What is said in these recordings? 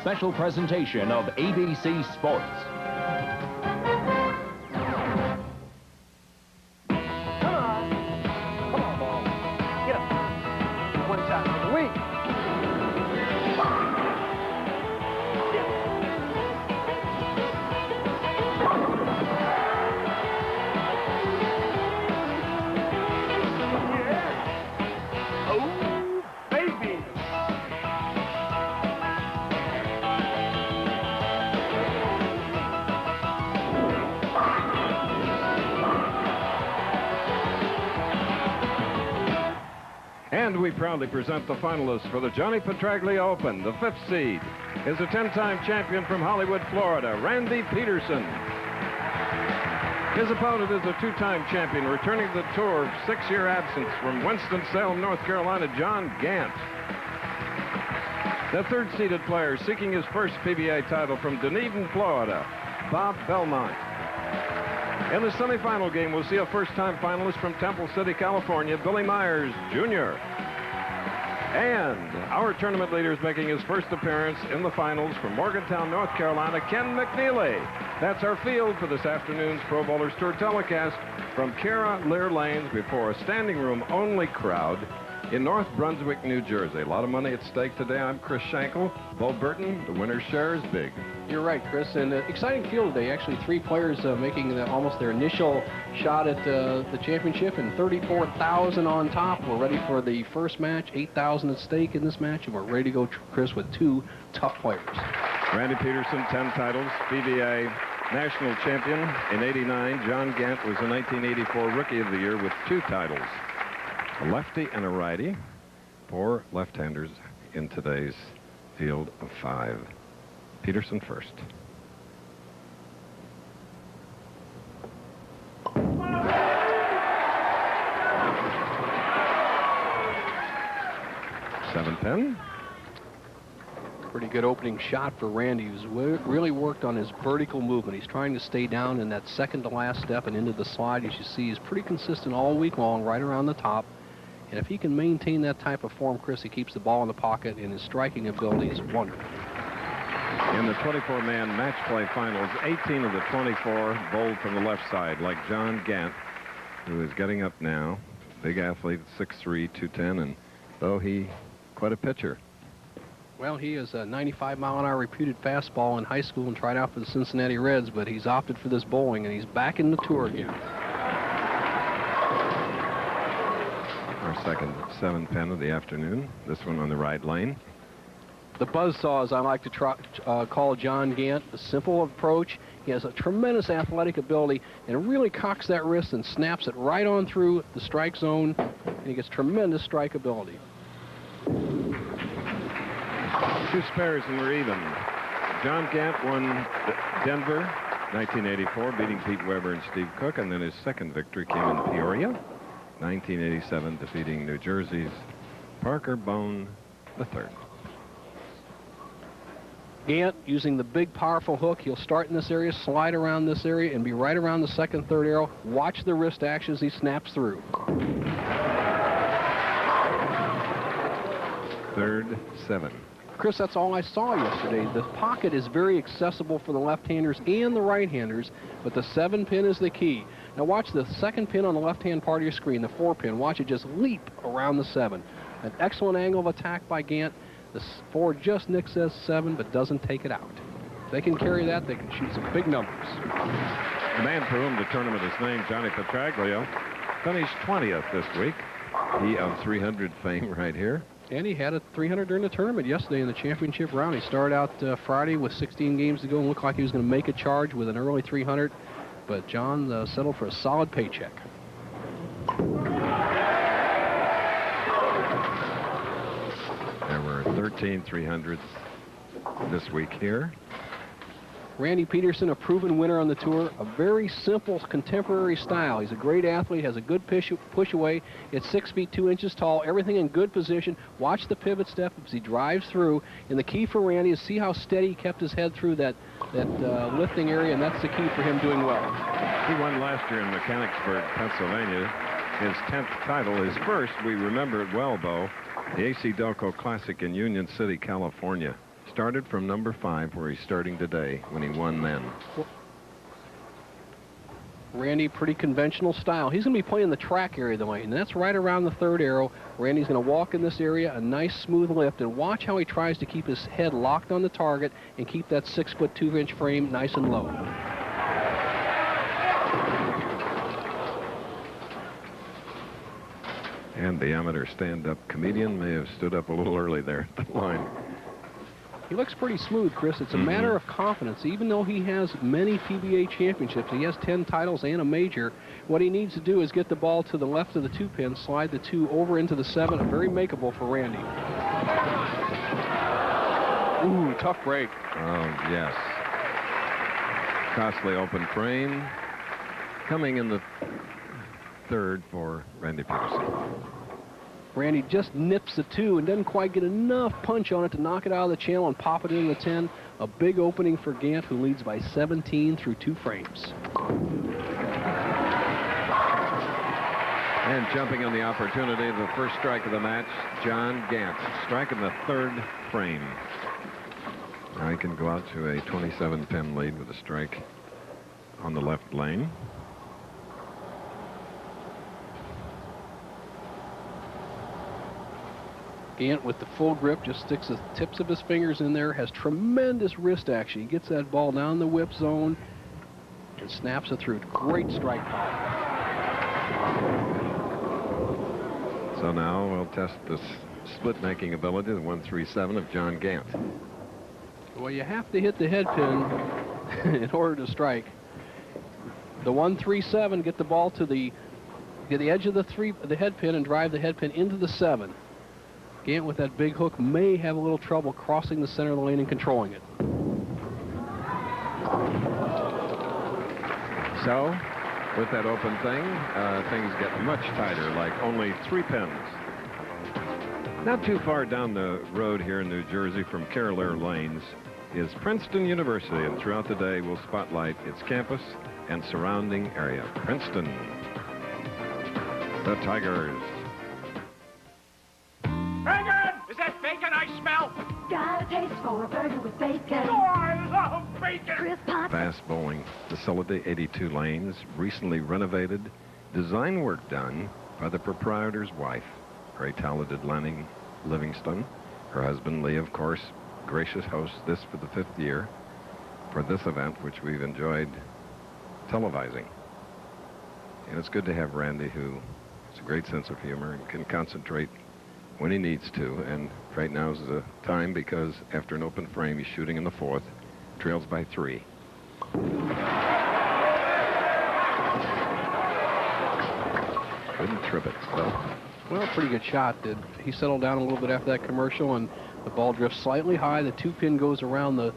special presentation of ABC Sports. And we proudly present the finalists for the Johnny Petraglia Open. The 5th seed is a 10-time champion from Hollywood, Florida, Randy Peterson. His opponent is a 2-time champion returning to the tour, 6-year absence from Winston-Salem, North Carolina, John Gant. The 3rd-seeded player seeking his first PBA title from Dunedin, Florida, Bob Belmont. In the semifinal game, we'll see a first-time finalist from Temple City, California, Billy Myers, Jr. And our tournament leader is making his first appearance in the finals from Morgantown, North Carolina, Ken McNeely. That's our field for this afternoon's Pro Bowlers Tour telecast from Cara Lear Lanes before a standing room only crowd in North Brunswick, New Jersey. A lot of money at stake today. I'm Chris Schenkel. Bo Burton, the winner's share is big. You're right, Chris, and exciting field today. Actually, 3 players making almost their initial shot at the championship, and 34,000 on top. We're ready for the first match, 8,000 at stake in this match, and we're ready to go, Chris, with 2 tough players. Randy Peterson, 10 titles, PBA national champion in '89. John Gant was the 1984 Rookie of the Year with 2 titles. A lefty and a righty, 4 left-handers in today's field of 5. Peterson first. Seven pin. Pretty good opening shot for Randy, who's really worked on his vertical movement. He's trying to stay down in that second to last step and into the slide. As you see, he's pretty consistent all week long, right around the top. And if he can maintain that type of form, Chris, he keeps the ball in the pocket, and his striking ability is wonderful. In the 24-man match play finals, 18 of the 24 bowled from the left side, like John Gant, who is getting up now. Big athlete, 6'3", 210, and though he quite a pitcher. Well, he is a 95-mile-an-hour reputed fastball in high school and tried out for the Cincinnati Reds, but he's opted for this bowling, and he's back in the tour again. Our second 7 pin of the afternoon, this one on the right lane. The buzzsaw, as I like to call John Gant, a simple approach. He has a tremendous athletic ability and really cocks that wrist and snaps it right on through the strike zone, and he gets tremendous strike ability. 2 spares and we're even. John Gant won Denver, 1984, beating Pete Weber and Steve Cook, and then his second victory came in Peoria, 1987, defeating New Jersey's Parker Bone III. Gant, using the big, powerful hook, he'll start in this area, slide around this area, and be right around the second, third arrow. Watch the wrist action as he snaps through. 3rd 7. Chris, that's all I saw yesterday. The pocket is very accessible for the left-handers and the right-handers, but the 7 pin is the key. Now watch the 2nd pin on the left-hand part of your screen, the 4 pin. Watch it just leap around the 7. An excellent angle of attack by Gant. The 4 just nicks as 7, but doesn't take it out. If they can carry that, they can shoot some big numbers. The man for whom the tournament is named, Johnny Petraglia, finished 20th this week. He of 300 fame right here. And he had a 300 during the tournament yesterday in the championship round. He started out Friday with 16 games to go and looked like he was going to make a charge with an early 300. But John settled for a solid paycheck. There were 13 300s this week here. Randy Peterson, a proven winner on the tour, a very simple contemporary style. He's a great athlete, has a good push away. It's 6 feet 2 inches tall, everything in good position. Watch the pivot step as he drives through. And the key for Randy is see how steady he kept his head through that lifting area, and that's the key for him doing well. He won last year in Mechanicsburg, Pennsylvania. His 10th title, his first, we remember it well, Bo, the AC Delco Classic in Union City, California. started from number 5, where he's starting today, when he won then. Randy, pretty conventional style. He's going to be playing the track area of the lane. That's right around the third arrow. Randy's going to walk in this area, a nice smooth lift, and watch how he tries to keep his head locked on the target and keep that 6-foot 2-inch frame nice and low. And the amateur stand-up comedian may have stood up a little early there at the line. He looks pretty smooth, Chris. It's a matter of confidence. Even though he has many PBA championships, he has 10 titles and a major, what he needs to do is get the ball to the left of the 2-pin, slide the 2 over into the 7, very makeable for Randy. Ooh, tough break. Oh, yes. Costly open frame. Coming in the 3rd for Randy Peterson. Randy just nips the 2 and doesn't quite get enough punch on it to knock it out of the channel and pop it into the 10. A big opening for Gant, who leads by 17 through 2 frames. And jumping on the opportunity of the first strike of the match, John Gant, striking the 3rd frame. Now he can go out to a 27-pin lead with a strike on the left lane. Gant with the full grip, just sticks the tips of his fingers in there, has tremendous wrist action. He gets that ball down the whip zone and snaps it through. Great strike power. So now we'll test this split-making ability, the 1-3-7 of John Gant. Well, you have to hit the head pin in order to strike. The 1-3-7, get the ball to the edge of the head pin and drive the head pin into the 7. Gant with that big hook may have a little trouble crossing the center of the lane and controlling it. So, with that open thing, things get much tighter, like only 3 pins. Not too far down the road here in New Jersey from Carol Air Lanes is Princeton University, and throughout the day we'll spotlight its campus and surrounding area. Princeton, the Tigers. Is that bacon I smell? Got a taste for a burger with bacon. Oh, I love bacon. Crisp hot. Fast bowling facility, 82 lanes, recently renovated, design work done by the proprietor's wife, very talented Lenny Livingston. Her husband, Lee, of course, gracious host this for the 5th year for this event, which we've enjoyed televising. And it's good to have Randy, who has a great sense of humor and can concentrate when he needs to, and right now is the time, because after an open frame he's shooting in the 4th, trails by 3. Couldn't trip it, though. Well, pretty good shot. He settled down a little bit after that commercial, and the ball drifts slightly high. The 2-pin goes around the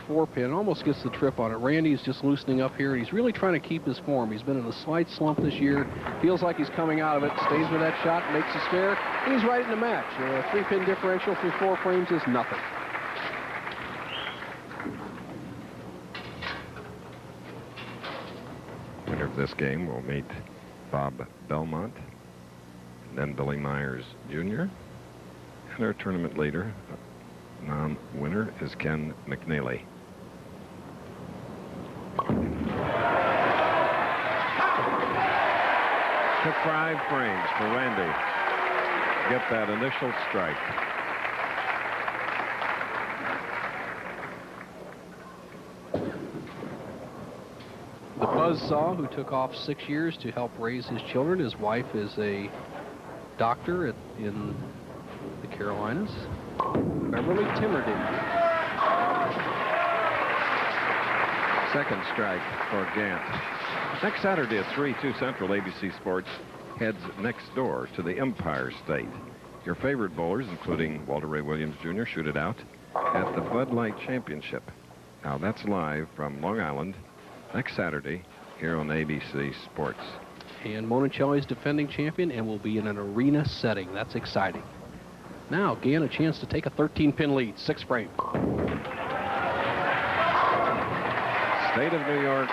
4-pin, almost gets the trip on it. Randy's just loosening up here, and he's really trying to keep his form. He's been in a slight slump this year. Feels like he's coming out of it. Stays with that shot, makes a spare, and he's right in the match. A 3-pin differential through 4 frames is nothing. Winner of this game will meet Bob Belmont, and then Billy Myers Jr., and our tournament leader, winner is Ken McNeely. Took 5 frames for Randy to get that initial strike. The buzzsaw, who took off 6 years to help raise his children. His wife is a doctor in the Carolinas. Beverly Timmerding. Second strike for Gant. Next Saturday at 3/2 Central, ABC Sports heads next door to the Empire State. Your favorite bowlers, including Walter Ray Williams Jr., shoot it out at the Bud Light Championship. Now that's live from Long Island next Saturday here on ABC Sports. And Monticelli's defending champion and will be in an arena setting. That's exciting. Now, Gant a chance to take a 13-pin lead, 6 frame. State of New York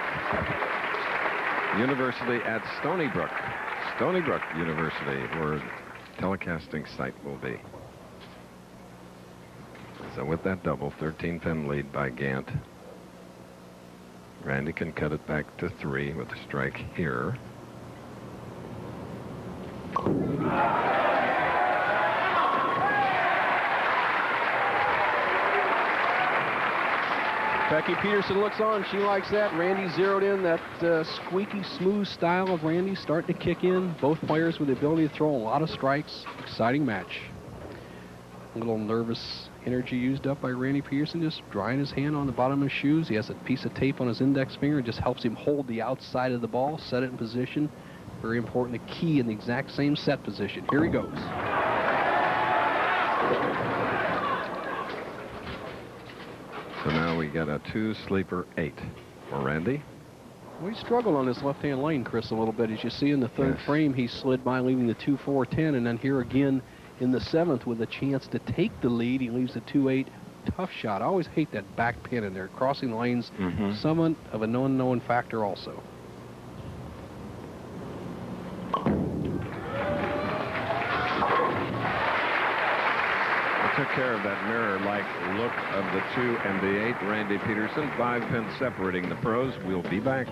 University at Stony Brook. Stony Brook University, where the telecasting site will be. So with that double, 13-pin lead by Gant. Randy can cut it back to 3 with a strike here. Becky Peterson looks on. She likes that. Randy zeroed in. That squeaky, smooth style of Randy starting to kick in. Both players with the ability to throw a lot of strikes. Exciting match. A little nervous energy used up by Randy Peterson, just drying his hand on the bottom of his shoes. He has a piece of tape on his index finger. It just helps him hold the outside of the ball, set it in position. Very important, the key in the exact same set position. Here he goes. So now we got a 2-sleeper 8 for Randy. We struggled on this left-hand lane, Chris, a little bit. As you see in the third frame, he slid by, leaving the 2-4-10, and then here again in the 7th with a chance to take the lead. He leaves the 2-8. Tough shot. I always hate that back pin in there. Crossing the lanes, somewhat of an unknown factor also. Took care of that mirror-like look of the 2 and the 8. Randy Peterson, 5 pins separating the pros. We'll be back.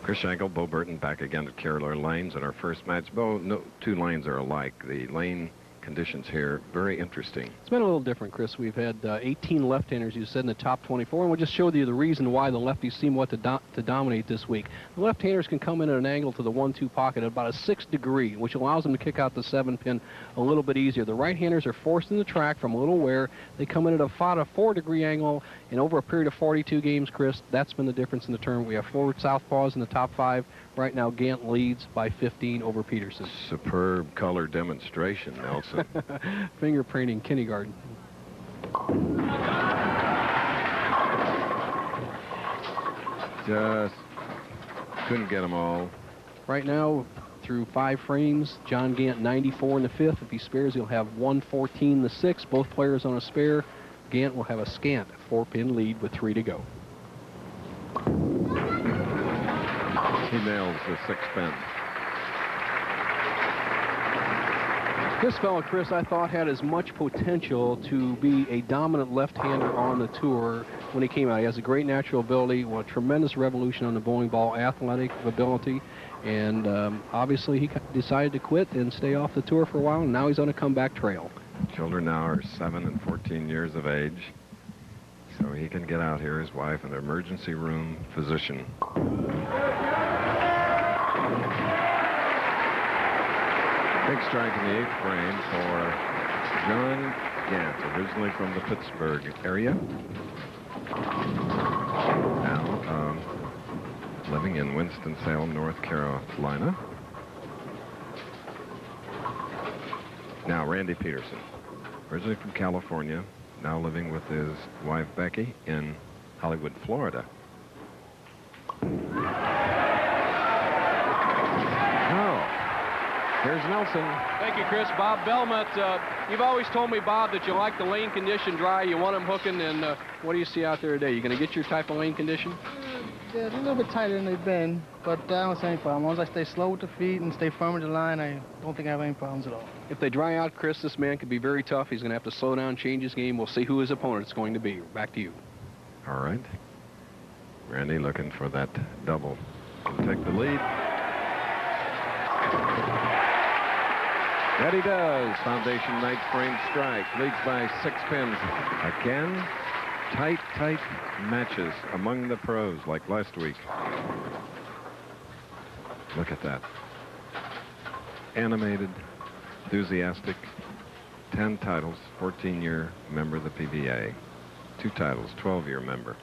Chris Schenkel, Bo Burton back again at Carolina Lanes in our first match. Bo, no 2 lanes are alike. The lane conditions here, very interesting. It's been a little different, Chris. We've had 18 left-handers, you said, in the top 24, and we'll just show you the reason why the lefties seem to dominate this week. The left-handers can come in at an angle to the 1-2 pocket at about a 6 degree, which allows them to kick out the 7-pin a little bit easier. The right-handers are forced in the track from a little wear. They come in at a 4-degree angle, and over a period of 42 games, Chris, that's been the difference in the tournament. We have forward southpaws in the top 5. Right now, Gant leads by 15 over Peterson. Superb color demonstration, Nelson. Fingerprinting kindergarten. Just couldn't get them all. Right now, through 5 frames, John Gant 94 in the 5th. If he spares, he'll have 114 in the 6th. Both players on a spare. Gant will have a scant 4-pin lead with 3 to go. He nails the 6-pin. This fellow, Chris, I thought had as much potential to be a dominant left-hander on the tour when he came out. He has a great natural ability, a tremendous revolution on the bowling ball, athletic ability, and obviously he decided to quit and stay off the tour for a while, and now he's on a comeback trail. Children now are 7 and 14 years of age, so he can get out here. His wife, an emergency room physician. Big strike in the 8th frame for John Gant, originally from the Pittsburgh area. Now living in Winston-Salem, North Carolina. Now Randy Peterson, originally from California, now living with his wife Becky in Hollywood, Florida. Here's Nelson. Thank you, Chris. Bob Belmont, you've always told me, Bob, that you like the lane condition dry. You want them hooking, and what do you see out there today? You going to get your type of lane condition? Yeah, it's a little bit tighter than they've been, but I don't see any problem. As long as I stay slow with the feet and stay firm with the line, I don't think I have any problems at all. If they dry out, Chris, this man could be very tough. He's going to have to slow down, change his game. We'll see who his opponent's going to be. Back to you. All right. Randy looking for that double. Can take the lead. That he does. Foundation night frame strike. Leads by 6 pins. Again, tight matches among the pros like last week. Look at that. Animated, enthusiastic. 10 titles, 14-year member of the PBA. 2 titles, 12-year member.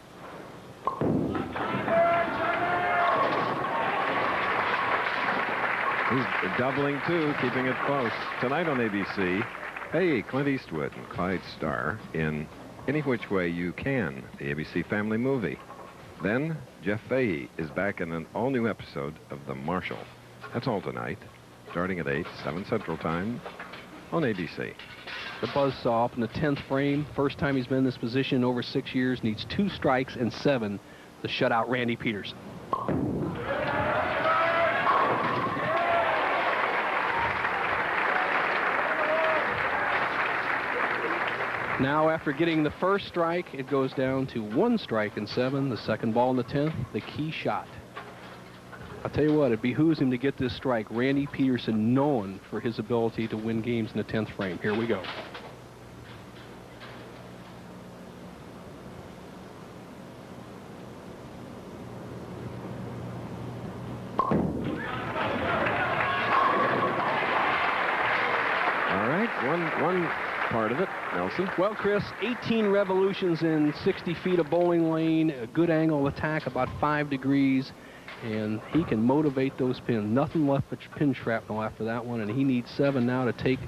He's doubling, too, keeping it close. Tonight on ABC, hey, Clint Eastwood and Clyde Starr in Any Which Way You Can, the ABC family movie. Then, Jeff Fahey is back in an all-new episode of The Marshal. That's all tonight, starting at 8, 7 Central Time on ABC. The buzzsaw up in the 10th frame. First time he's been in this position in over 6 years. Needs 2 strikes and 7 to shut out Randy Peterson. Now, after getting the first strike, it goes down to 1 strike and 7. The second ball in the 10th, the key shot. I'll tell you what, it behooves him to get this strike. Randy Peterson, known for his ability to win games in the 10th frame. Here we go. All right, one part of it, Nelson. Well, Chris, 18 revolutions in 60 feet of bowling lane, a good angle of attack, about 5 degrees, and he can motivate those pins. Nothing left but pin shrapnel after that one, and he needs 7 now to take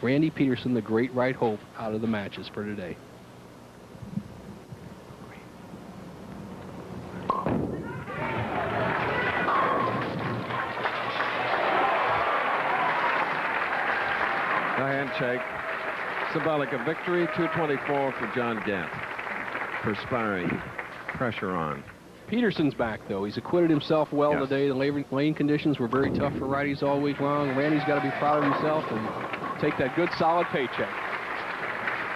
Randy Peterson, the great right hope, out of the matches for today. A handshake, symbolic of victory. 224 for John Gant. Perspiring, pressure on. Peterson's back, though. He's acquitted himself well today. The lane conditions were very tough for righties all week long. Randy's got to be proud of himself and take that good, solid paycheck.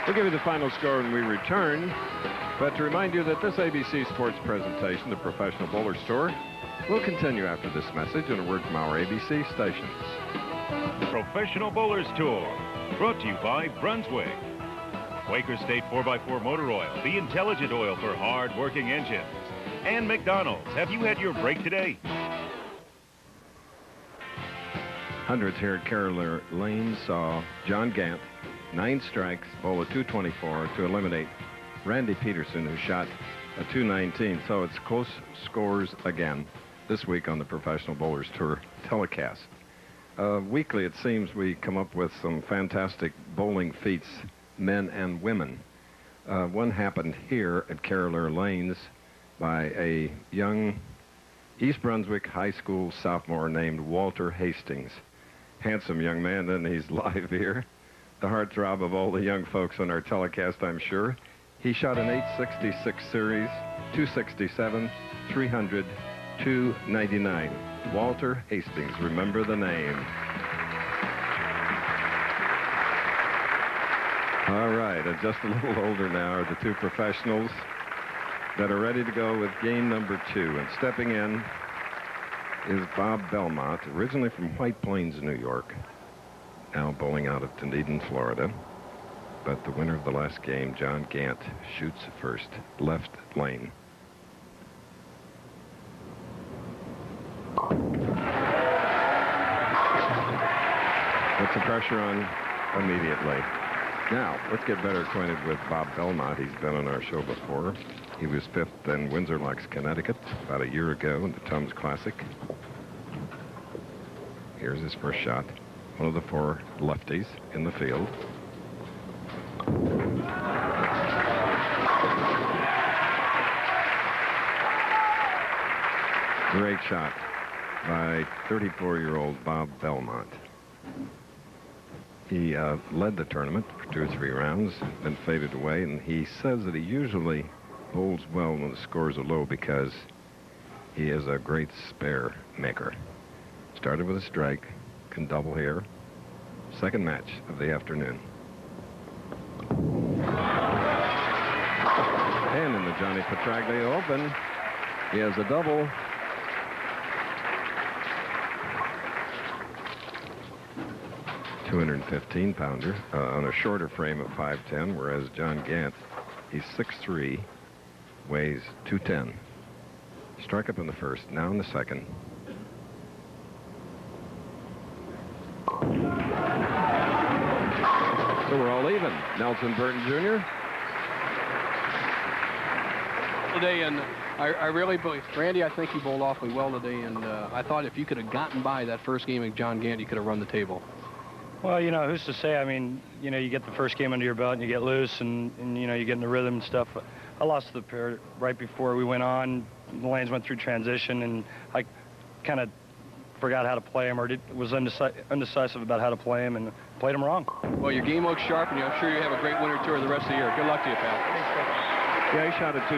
We'll give you the final score when we return. But to remind you that this ABC Sports presentation, the Professional Bowler Tour, will continue after this message and a word from our ABC stations. Professional Bowlers Tour, brought to you by Brunswick. Quaker State 4x4 Motor Oil, the intelligent oil for hard-working engines. And McDonald's, have you had your break today? Hundreds here at Carolina Lane saw John Gant, 9 strikes, bowl a 224 to eliminate Randy Peterson, who shot a 219. So it's close scores again this week on the Professional Bowlers Tour telecast. Weekly, it seems we come up with some fantastic bowling feats, men and women. One happened here at Carolina Lanes by a young East Brunswick High School sophomore named Walter Hastings. Handsome young man, and he's live here. The heartthrob of all the young folks on our telecast, I'm sure. He shot an 866 series, 267, 300, 299. Walter Hastings, remember the name. All right, and just a little older now are the 2 professionals that are ready to go with game number 2. And stepping in is Bob Belmont, originally from White Plains, New York, now bowling out of Dunedin, Florida. But the winner of the last game, John Gant, shoots first, left lane. Puts the pressure on immediately. Now, let's get better acquainted with Bob Belmont. He's been on our show before. He was 5th in Windsor Locks, Connecticut, about a year ago in the Tums Classic. Here's his first shot. One of the 4 lefties in the field. Great shot by 34-year-old Bob Belmont. He led the tournament for 2 or 3 rounds, then faded away, and he says that he usually bowls well when the scores are low because he is a great spare maker. Started with a strike, can double here. Second match of the afternoon. And in the Johnny Petraglia Open, he has a double. $215-pounder on a shorter frame of 5'10", whereas John Gant, he's 6'3", weighs 210. Struck up in the first, now in the second. So we're all even. Nelson Burton Jr. Today, and I really believe, Randy, I think he bowled awfully well today, and I thought if you could have gotten by that first game of John Gant, you could have run the table. Well, you know, who's to say? I mean, you know, you get the first game under your belt and you get loose and you know, you get in the rhythm and stuff. I lost the pair right before we went on. The lanes went through transition, and I kind of forgot how to play him or was undecisive about how to play him and played him wrong. Well, your game looks sharp, and I'm sure you have a great winter tour the rest of the year. Good luck to you, pal. Yeah, he shot a 219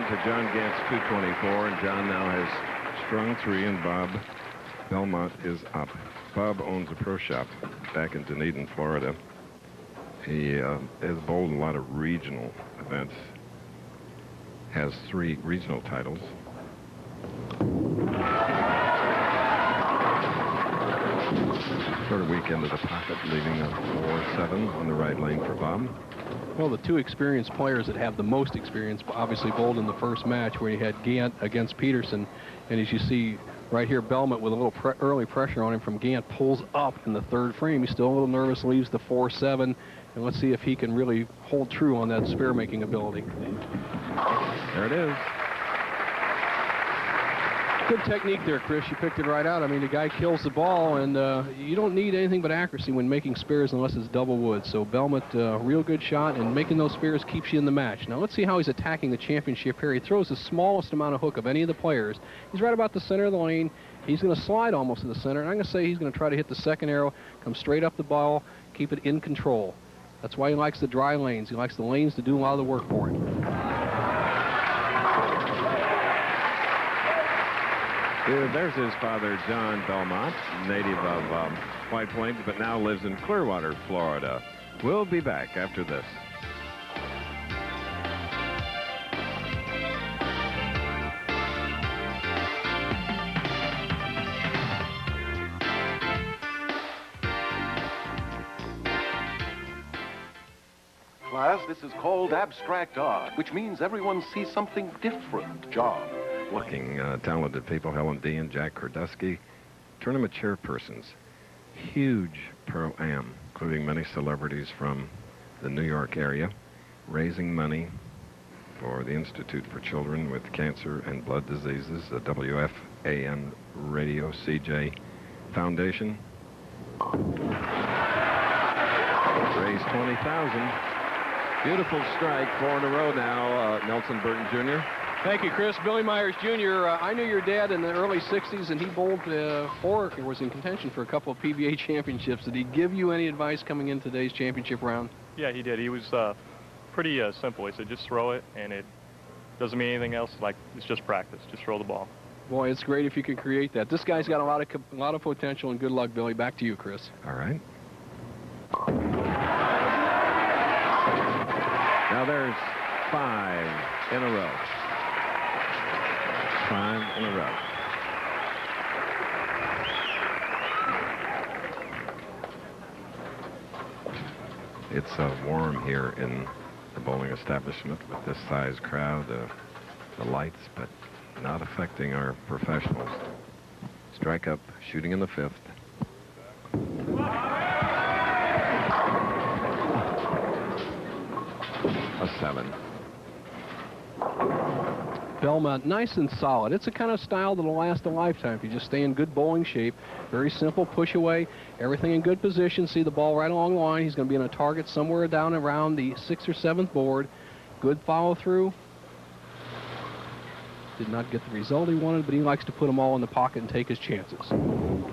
to John Gant's 224, and John now has strung 3, and Bob Belmont is up. Bob owns a pro shop back in Dunedin, Florida. He has bowled a lot of regional events, has 3 regional titles. Sort of weak into the pocket, leaving a 4-7 on the right lane for Bob. Well, the 2 experienced players that have the most experience obviously bowled in the first match where you had Gant against Peterson. And as you see right here, Belmont with a little early pressure on him from Gant pulls up in the 3rd frame. He's still a little nervous, leaves the 4-7. And let's see if he can really hold true on that spare-making ability. There it is. Good technique there, Chris. You picked it right out. I mean, the guy kills the ball, and you don't need anything but accuracy when making spares unless it's double wood. So Belmont, real good shot, and making those spares keeps you in the match. Now let's see how he's attacking the championship here. He throws the smallest amount of hook of any of the players. He's right about the center of the lane. He's going to slide almost to the center, and I'm going to say he's going to try to hit the 2nd arrow, come straight up the ball, keep it in control. That's why he likes the dry lanes. He likes the lanes to do a lot of the work for him. There's his father, John Belmont, native of White Plains, but now lives in Clearwater, Florida. We'll be back after this. Class, this is called abstract art, which means everyone sees something different. John. Looking talented people, Helen Dean, Jack Kordusky, tournament chairpersons, huge pro-am, including many celebrities from the New York area, raising money for the Institute for Children with Cancer and Blood Diseases, the WFAN Radio CJ Foundation. Raised $20,000. Beautiful strike, 4 in a row now, Nelson Burton Jr. Thank you, Chris. Billy Myers, Jr., I knew your dad in the early 60s, and he bowled was in contention for a couple of PBA championships. Did he give you any advice coming in today's championship round? Yeah, he did. He was pretty simple. He said, just throw it, and it doesn't mean anything else. Like, it's just practice. Just throw the ball. Boy, it's great if you can create that. This guy's got a lot of potential, and good luck, Billy. Back to you, Chris. All right. Now there's 5 in a row. 5 in a row. It's warm here in the bowling establishment with this size crowd, the lights, but not affecting our professionals. Strike up, shooting in the 5th. A 7. Belmont, nice and solid. It's a kind of style that'll last a lifetime if you just stay in good bowling shape. Very simple, push away, everything in good position. See the ball right along the line. He's going to be on a target somewhere down around the 6th or 7th board. Good follow through. Did not get the result he wanted, but he likes to put them all in the pocket and take his chances. One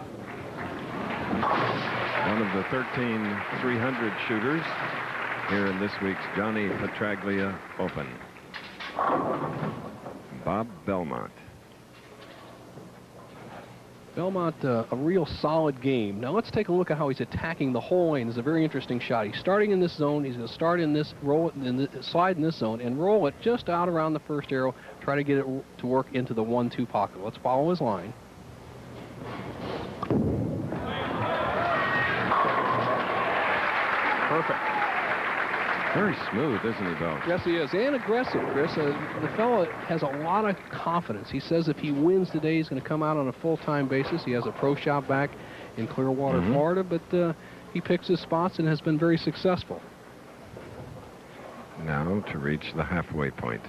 of the 13 300 shooters here in this week's Johnny Petraglia Open. Bob Belmont. Belmont, a real solid game. Now let's take a look at how he's attacking the whole lane. It's a very interesting shot. He's starting in this zone. He's going to start in this, roll it, and slide in this zone, and roll it just out around the 1st arrow. Try to get it to work into the 1-2 pocket. Let's follow his line. Perfect. Very smooth, isn't he, Bill? Yes, he is, and aggressive, Chris. The fellow has a lot of confidence. He says if he wins today, he's going to come out on a full-time basis. He has a pro shop back in Clearwater, Florida, but he picks his spots and has been very successful. Now to reach the halfway point.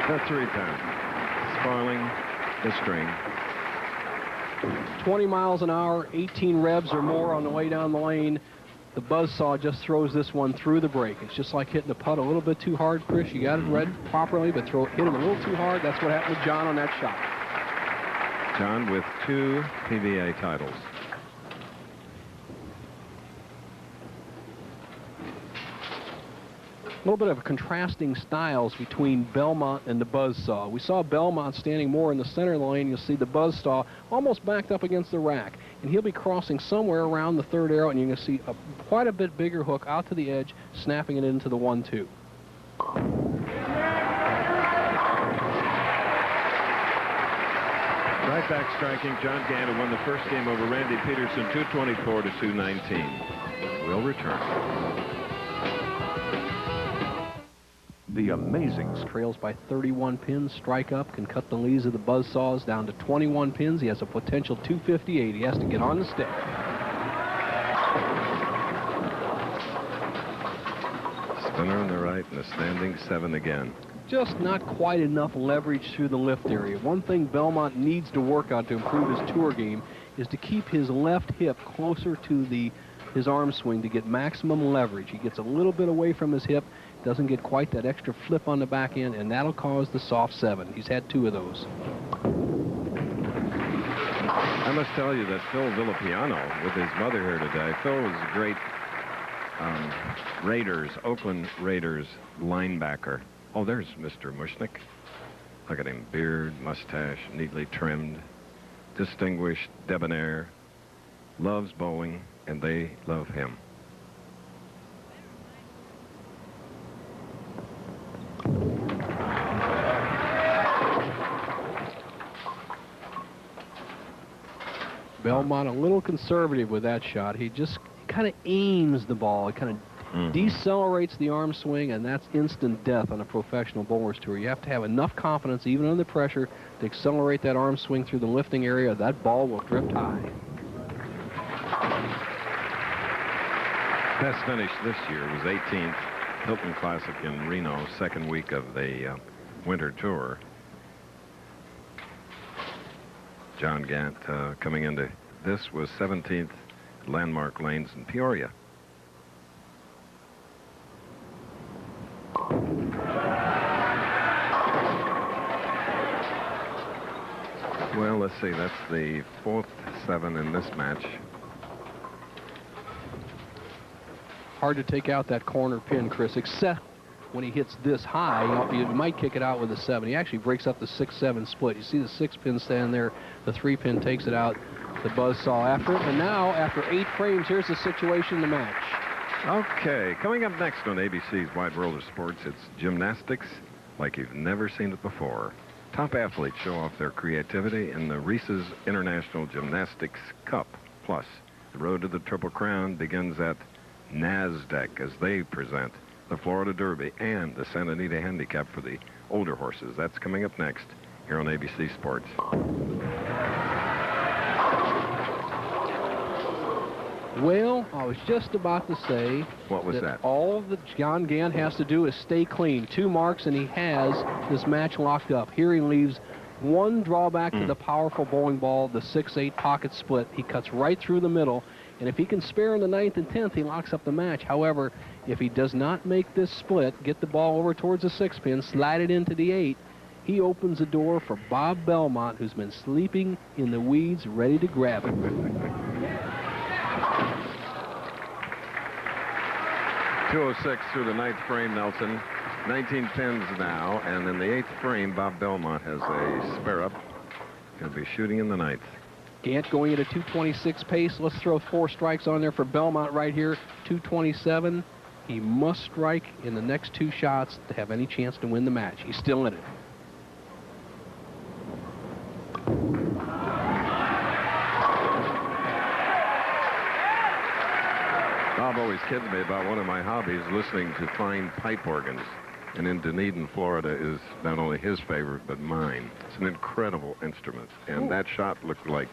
The 3-10. Spoiling the string. 20 miles an hour, 18 revs or more on the way down the lane. The buzzsaw just throws this one through the break. It's just like hitting the putt a little bit too hard, Chris. You got it read properly, but hit him a little too hard. That's what happened with John on that shot. John with 2 PBA titles. A little bit of contrasting styles between Belmont and the buzzsaw. We saw Belmont standing more in the center lane. You'll see the buzzsaw almost backed up against the rack. And he'll be crossing somewhere around the 3rd arrow, and you're going to see quite a bit bigger hook out to the edge, snapping it into the 1-2. Right back striking, John Gant, who won the first game over Randy Peterson, 224 to 219. Will return. The amazing trails by 31 pins. Strike up can cut the leads of the buzzsaws down to 21 pins. He has a potential 258. He has to get on the stick. Spinner on the right and a standing 7 again. Just not quite enough leverage through the lift area. One thing Belmont needs to work on to improve his tour game is to keep his left hip closer to his arm swing to get maximum leverage. He gets a little bit away from his hip, doesn't get quite that extra flip on the back end, and that'll cause the soft 7. He's had 2 of those. I must tell you that Phil Villapiano, with his mother here today, Phil was a great Oakland Raiders linebacker. Oh, there's Mr. Mushnick. Look at him, beard, mustache, neatly trimmed, distinguished, debonair, loves bowling, and they love him. Belmont a little conservative with that shot. He just kind of aims the ball. It kind of decelerates the arm swing, and that's instant death on a professional bowler's tour. You have to have enough confidence, even under pressure, to accelerate that arm swing through the lifting area. That ball will drift high. Best finish this year was 18th, Hilton Classic in Reno, 2nd week of the winter tour. John Gant coming into this was 17th, Landmark Lanes in Peoria. Well, let's see, that's the 4th 7 in this match. Hard to take out that corner pin, Chris, except when he hits this high. You might kick it out with a 7. He actually breaks up the 6-7 split. You see the 6 pin stand there. The 3 pin takes it out. The buzzsaw after it. And now, after 8 frames, here's the situation in the match. Okay, coming up next on ABC's Wide World of Sports, it's gymnastics like you've never seen it before. Top athletes show off their creativity in the Reese's International Gymnastics Cup. Plus, the road to the Triple Crown begins at NASDAQ as they present the Florida Derby and the Santa Anita Handicap for the older horses. That's coming up next here on ABC Sports. Well, I was just about to say what was that? All that John Gant has to do is stay clean. 2 marks, and he has this match locked up. Here he leaves one drawback to the powerful bowling ball, the 6-8 pocket split. He cuts right through the middle, and if he can spare in the 9th and 10th, he locks up the match. However, if he does not make this split, get the ball over towards the 6 pin, slide it into the 8, he opens the door for Bob Belmont, who's been sleeping in the weeds, ready to grab it. 206 through the 9th frame, Nelson. 19 pins now, and in the 8th frame, Bob Belmont has a spare up. He'll be shooting in the 9th. Gant going at a 226 pace. Let's throw 4 strikes on there for Belmont right here. 227. He must strike in the next 2 shots to have any chance to win the match. He's still in it. Bob always kids me about one of my hobbies, listening to fine pipe organs. And in Dunedin, Florida is not only his favorite, but mine. It's an incredible instrument. And that shot looked like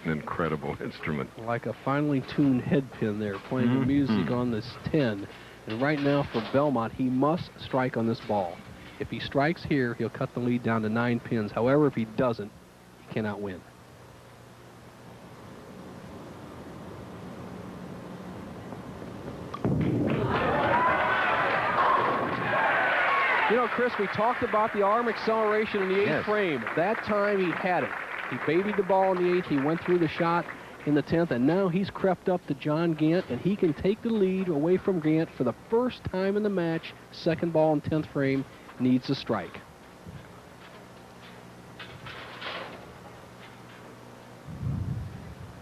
an incredible instrument. Like a finely tuned head pin there, playing the music on this 10. And right now for Belmont, he must strike on this ball. If he strikes here, he'll cut the lead down to 9 pins. However, if he doesn't, he cannot win. You know, Chris, we talked about the arm acceleration in the 8th frame. That time he had it. He babied the ball in the 8th. He went through the shot in the 10th, and now he's crept up to John Gant, and he can take the lead away from Gant for the first time in the match. Second ball in 10th frame, needs a strike.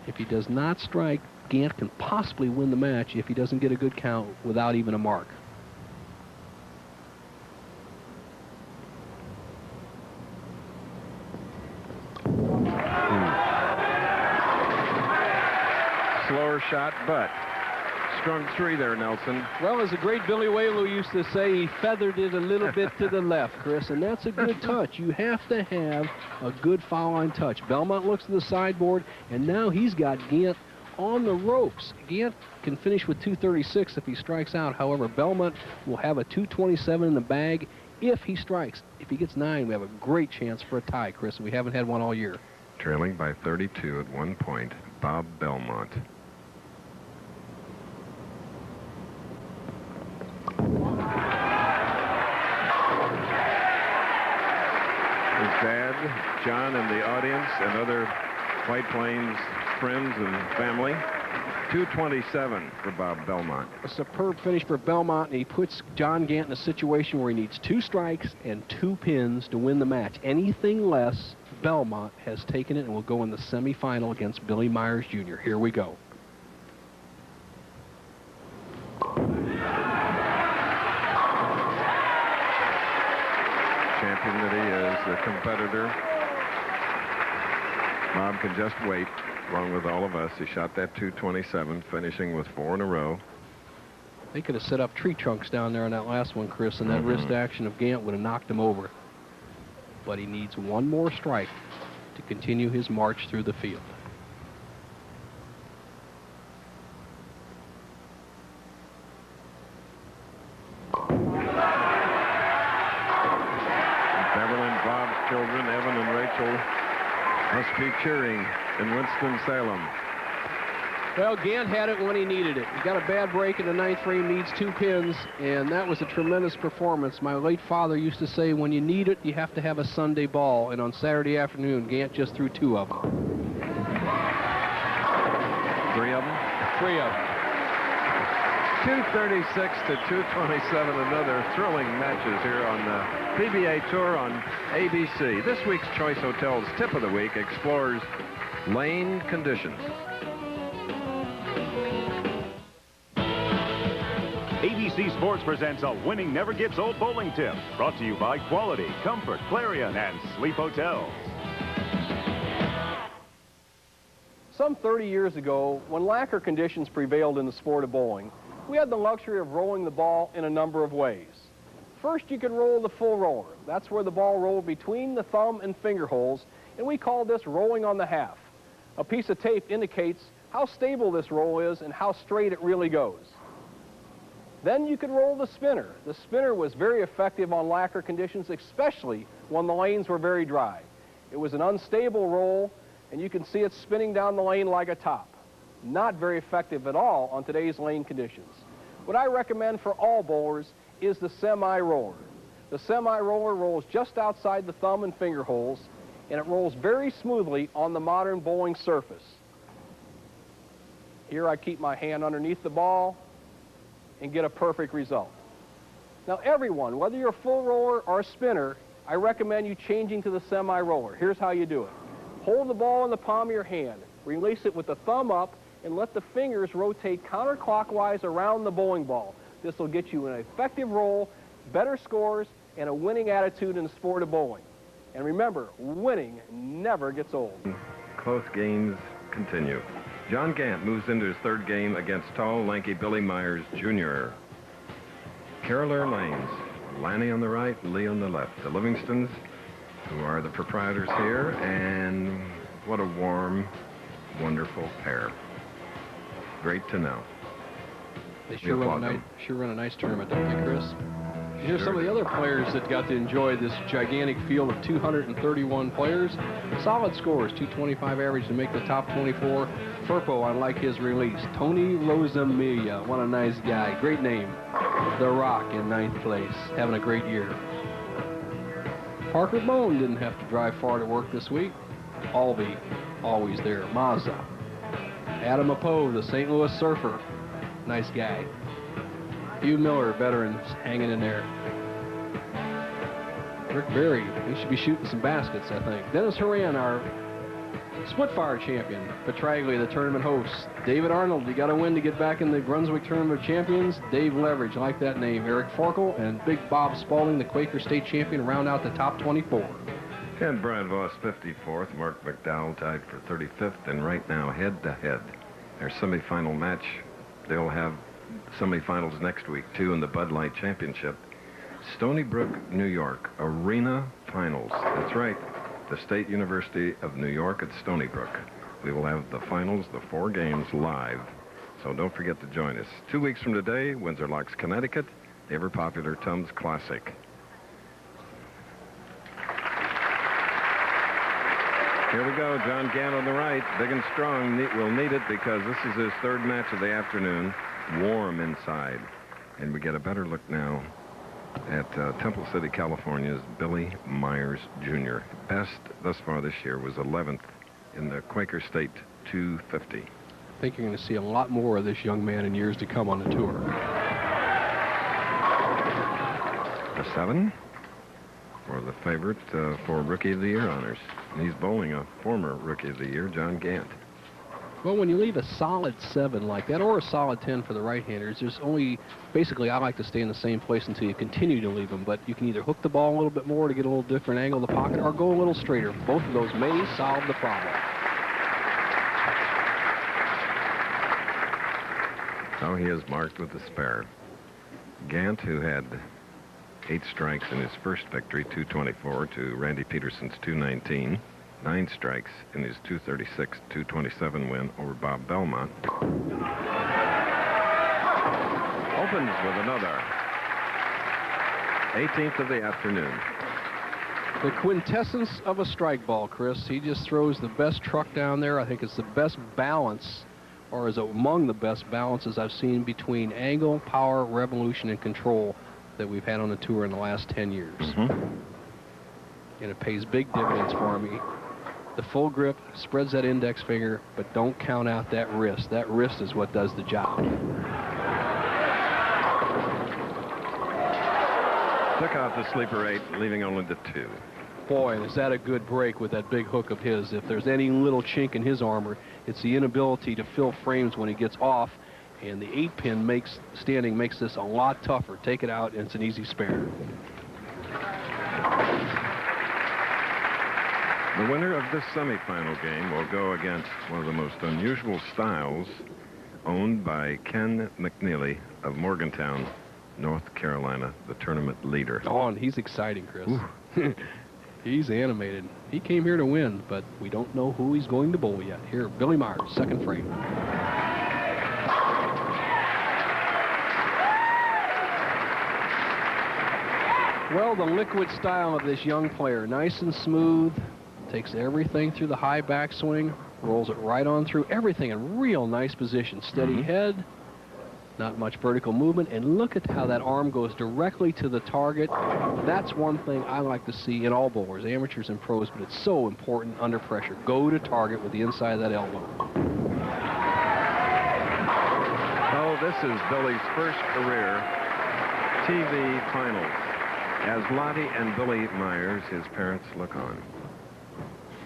If he does not strike, Gant can possibly win the match if he doesn't get a good count without even a mark. Slower shot, but strung 3 there, Nelson. Well, as the great Billy Whaley used to say, he feathered it a little bit to the left, Chris, and that's a good touch. You have to have a good foul line touch. Belmont looks to the sideboard, and now he's got Gant on the ropes. Gant can finish with 236 if he strikes out. However, Belmont will have a 227 in the bag if he strikes. If he gets 9, we have a great chance for a tie, Chris, and we haven't had one all year. Trailing by 32 at 1 point, Bob Belmont. His dad, John, and the audience, and other White Plains friends and family. 227 for Bob Belmont. A superb finish for Belmont, and he puts John Gant in a situation where he needs 2 strikes and 2 pins to win the match. Anything less, Belmont has taken it and will go in the semifinal against Billy Myers Jr. Here we go. Champion that he is, the competitor. Bob can just wait, along with all of us. He shot that 227, finishing with 4 in a row. They could have set up tree trunks down there on that last one, Chris, and that wrist action of Gant would have knocked him over. But he needs 1 more strike to continue his march through the field. Beverly and Bob's children, Evan and Rachel, must be cheering in Winston-Salem. Well, Gant had it when he needed it. He got a bad break in the 9th frame, needs 2 pins, and that was a tremendous performance. My late father used to say, when you need it, you have to have a Sunday ball, and on Saturday afternoon, Gant just threw 2 of them. 3 of them? 3 of them. 236 to 227, another thrilling matches here on the PBA Tour on ABC. This week's Choice Hotels Tip of the Week explores lane conditions. ABC Sports presents a winning never gets old bowling tip, brought to you by Quality, Comfort, Clarion, and Sleep Hotels. Some 30 years ago, when lacquer conditions prevailed in the sport of bowling, we had the luxury of rolling the ball in a number of ways. First, you could roll the full roller. That's where the ball rolled between the thumb and finger holes, and we call this rolling on the half. A piece of tape indicates how stable this roll is and how straight it really goes. Then you could roll the spinner. The spinner was very effective on lacquer conditions, especially when the lanes were very dry. It was an unstable roll, and you can see it spinning down the lane like a top. Not very effective at all on today's lane conditions. What I recommend for all bowlers is the semi-roller. The semi-roller rolls just outside the thumb and finger holes, and it rolls very smoothly on the modern bowling surface. Here I keep my hand underneath the ball and get a perfect result. Now everyone, whether you're a full roller or a spinner, I recommend you changing to the semi-roller. Here's how you do it. Hold the ball in the palm of your hand, release it with the thumb up, and let the fingers rotate counterclockwise around the bowling ball. This will get you an effective roll, better scores, and a winning attitude in the sport of bowling. And remember, winning never gets old. Close games continue. John Gant moves into his 3rd game against tall, lanky Billy Myers Jr. Carolina lanes, Lanny on the right, Lee on the left. The Livingstons, who are the proprietors here, and what a warm, wonderful pair. Great to know. They sure run a nice tournament, don't they, Chris? Here's some of the other players that got to enjoy this gigantic field of 231 players. Solid scores, 225 average to make the top 24. Furpo, I like his release. Tony Rosamilia, what a nice guy. Great name. The Rock in 9th place, having a great year. Parker Bone didn't have to drive far to work this week. Albee, always there. Mazda. Adam Apo, the St. Louis Surfer. Nice guy. Hugh Miller, veterans, hanging in there. Rick Berry, he should be shooting some baskets, I think. Dennis Horan, our Spitfire champion. Petraglia, the tournament host. David Arnold, you got to win to get back in the Brunswick Tournament of Champions. Dave Leverage, I like that name. Eric Forkel and Big Bob Spaulding, the Quaker State champion, round out the top 24. And Brian Voss, 54th. Mark McDowell tied for 35th. And right now, head-to-head, their semifinal match. They'll have semifinals next week, too, in the Bud Light Championship. Stony Brook, New York, Arena Finals. That's right. The State University of New York at Stony Brook. We will have the finals, the 4 games, live. So don't forget to join us. 2 weeks from today, Windsor Locks, Connecticut, the ever-popular Tums Classic. Here we go. John Gant on the right. Big and strong. Will need it because this is his 3rd match of the afternoon. Warm inside. And we get a better look now at Temple City, California's Billy Myers Jr. Best thus far this year was 11th in the Quaker State 250. I think you're going to see a lot more of this young man in years to come on the tour. A 7 for the favorite for Rookie of the Year honors. And he's bowling a former Rookie of the Year, John Gant. Well, when you leave a solid 7 like that, or a solid 10 for the right-handers, there's only, basically, I like to stay in the same place until you continue to leave them. But you can either hook the ball a little bit more to get a little different angle of the pocket, or go a little straighter. Both of those may solve the problem. So he is marked with a spare. Gant, who had 8 strikes in his first victory, 224 to Randy Peterson's 219. 9 strikes in his 236-227 win over Bob Belmont. Opens with another. 18th of the afternoon. The quintessence of a strike ball, Chris. He just throws the best truck down there. I think it's the best balance, or is among the best balances I've seen between angle, power, revolution, and control that we've had on the tour in the last 10 years. And it pays big dividends for me. The full grip spreads that index finger, but don't count out that wrist. That wrist is what does the job. Took out the sleeper 8, leaving only the 2. Boy, is that a good break with that big hook of his. If there's any little chink in his armor, it's the inability to fill frames when he gets off, and the 8-pin makes this a lot tougher. Take it out, and it's an easy spare. The winner of this semifinal game will go against one of the most unusual styles owned by Ken McNeely of Morgantown, North Carolina, the tournament leader. Oh, and he's exciting, Chris. He's animated. He came here to win, but we don't know who he's going to bowl yet. Here, Billy Myers, 2nd frame. Well, the liquid style of this young player, nice and smooth. Takes everything through the high backswing, rolls it right on through. Everything in real nice position. Steady head, not much vertical movement, and look at how that arm goes directly to the target. That's one thing I like to see in all bowlers, amateurs and pros, but it's so important under pressure. Go to target with the inside of that elbow. Oh, this is Billy's first career TV finals. As Lottie and Billy Myers, his parents, look on.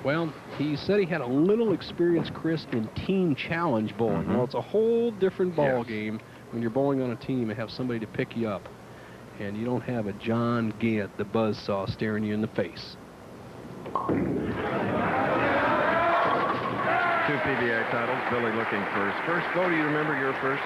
Well, he said he had a little experience, Chris, in team challenge bowling. Well, it's a whole different ball game when you're bowling on a team and have somebody to pick you up. And you don't have a John Gant, the buzzsaw, staring you in the face. 2 PBA titles, Billy looking for his first. Bo, do you remember your first?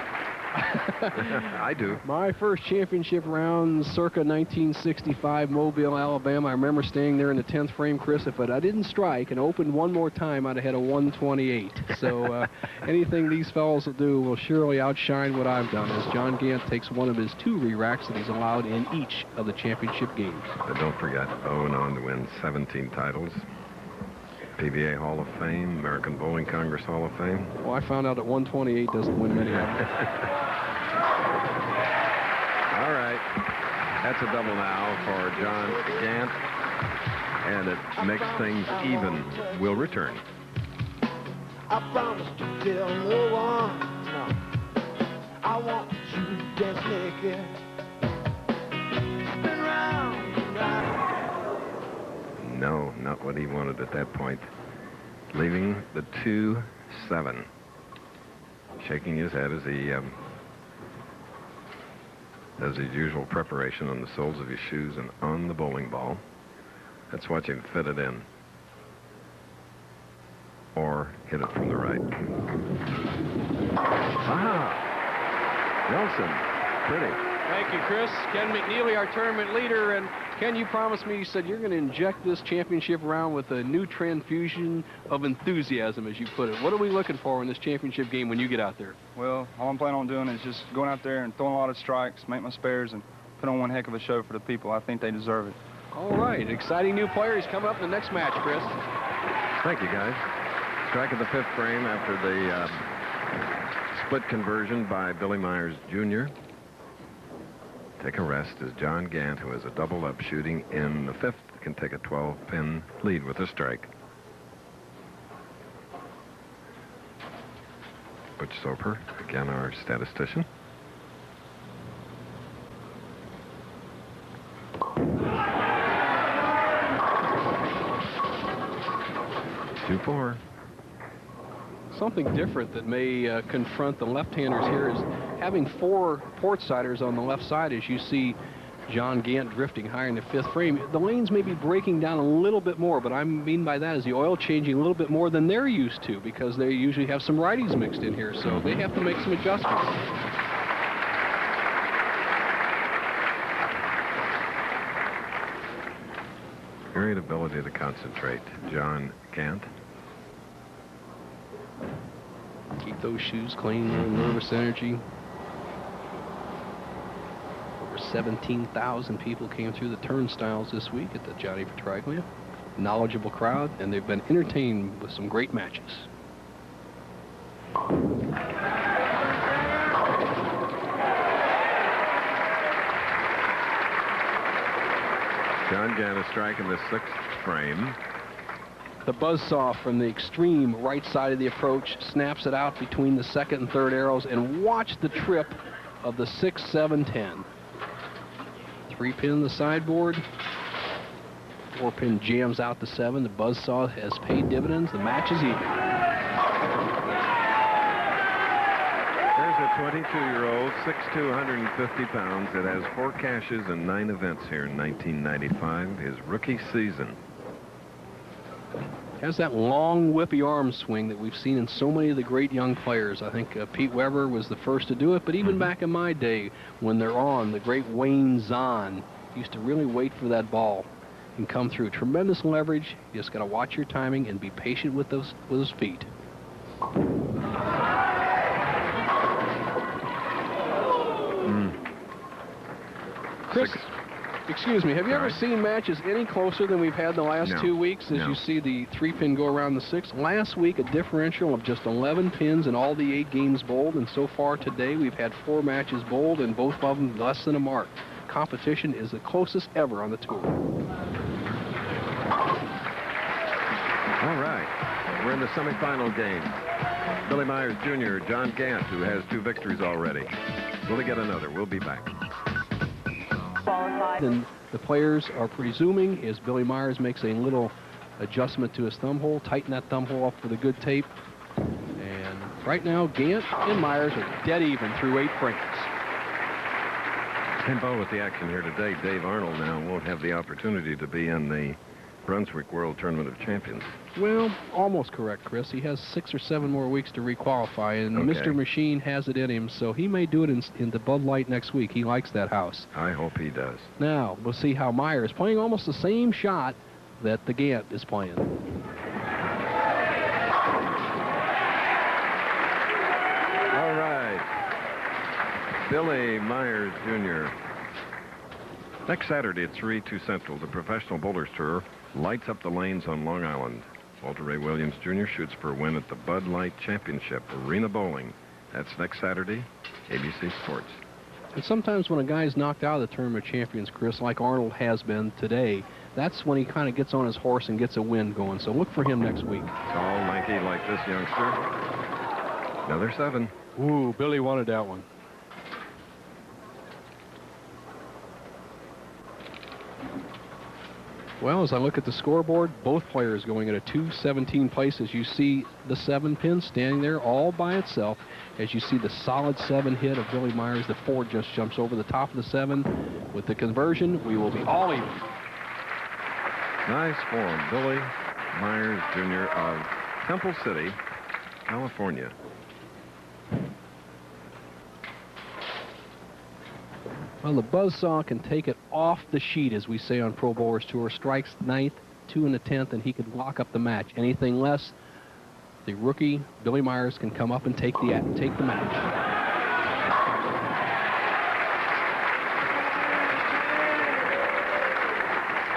I do. My first championship round, circa 1965, Mobile, Alabama. I remember staying there in the 10th frame, Chris. If I didn't strike and opened one more time, I'd have had a 128. So anything these fellows will do will surely outshine what I've done, as John Gant takes one of his 2 re-racks that he's allowed in each of the championship games. But don't forget, Bo went on to win 17 titles. PBA Hall of Fame, American Bowling Congress Hall of Fame. Well, I found out that 128 doesn't win many of them. All right. That's a double now for John Gant. And it makes things even. We'll return. I promised to tell no one. No. I want you to dance naked. Spin round and round. No, not what he wanted at that point. Leaving the 2-7. Shaking his head as he does his usual preparation on the soles of his shoes and on the bowling ball. Let's watch him fit it in. Or hit it from the right. Ah! Nelson. Pretty. Thank you, Chris. Ken McNeely, our tournament leader. And Ken, you promised me, you said you're going to inject this championship round with a new transfusion of enthusiasm, as you put it. What are we looking for in this championship game when you get out there? Well, all I'm planning on doing is just going out there and throwing a lot of strikes, make my spares, and put on one heck of a show for the people. I think they deserve it. All right. Exciting new players coming up in the next match, Chris. Thank you, guys. Strike of the 5th frame after the split conversion by Billy Myers, Jr. Take a rest as John Gant, who has a double up shooting in the 5th, can take a 12-pin lead with a strike. Butch Soper, again our statistician. Two-4. Something different that may confront the left-handers here is having 4 port-siders on the left side as you see John Gant drifting higher in the 5th frame. The lanes may be breaking down a little bit more, but I mean by that is the oil changing a little bit more than they're used to because they usually have some righties mixed in here, so they have to make some adjustments. Great ability to concentrate, John Gant. Keep those shoes clean, no nervous energy. Over 17,000 people came through the turnstiles this week at the Johnny Petraglia. Knowledgeable crowd, and they've been entertained with some great matches. John Gant is striking the 6th frame. The buzzsaw from the extreme right side of the approach snaps it out between the 2nd and 3rd arrows, and watch the trip of the 6, 7, 10. 3-pin in the sideboard. 4-pin jams out the 7. The buzzsaw has paid dividends. The match is even. There's a 22-year-old, 6'2", 150 pounds, that has 4 cashes and 9 events here in 1995, his rookie season. Has that long whippy arm swing that we've seen in so many of the great young players. I think Pete Weber was the first to do it, but even back in my day when they're on, the great Wayne Zahn used to really wait for that ball and come through. Tremendous leverage. You just got to watch your timing and be patient with those feet. Chris, excuse me, have you ever seen matches any closer than we've had the last 2 weeks as you see the 3-pin go around the 6? Last week, a differential of just 11 pins in all the 8 games bowled, and so far today, we've had 4 matches bowled, and both of them less than a mark. Competition is the closest ever on the tour. All right, we're in the semifinal game. Billy Myers Jr., John Gant, who has 2 victories already. Will he get another? We'll be back. And the players are presuming as Billy Myers makes a little adjustment to his thumb hole, tighten that thumb hole up with a good tape. And right now, Gant and Myers are dead even through 8 frames. Involved with the action here today, Dave Arnold now won't have the opportunity to be in the Brunswick World Tournament of Champions. Well, almost correct, Chris. He has 6 or 7 more weeks to requalify, and Mr. Machine has it in him, so he may do it in the Bud Light next week. He likes that house. I hope he does. Now, we'll see how Myers is playing almost the same shot that the Gant is playing. All right. Billy Myers Jr. Next Saturday at 3-2 Central, the Professional Bowlers Tour lights up the lanes on Long Island. Walter Ray Williams Jr. shoots for a win at the Bud Light Championship Arena Bowling. That's next Saturday, ABC Sports. And sometimes when a guy's knocked out of the Tournament of Champions, Chris, like Arnold has been today, that's when he kind of gets on his horse and gets a win going. So look for him next week. Tall, lanky like this youngster. Another 7. Ooh, Billy wanted that one. Well, as I look at the scoreboard, both players going at a 2-17 place. As you see the 7 pin standing there all by itself. As you see the solid 7 hit of Billy Myers, the 4 just jumps over the top of the 7. With the conversion, we will be all even. Nice form, Billy Myers Jr. of Temple City, California. Well, the buzzsaw can take it off the sheet, as we say on Pro Bowlers Tour. Strikes 9th, 2 in the 10th, and he could lock up the match. Anything less, the rookie, Billy Myers, can come up and take the match.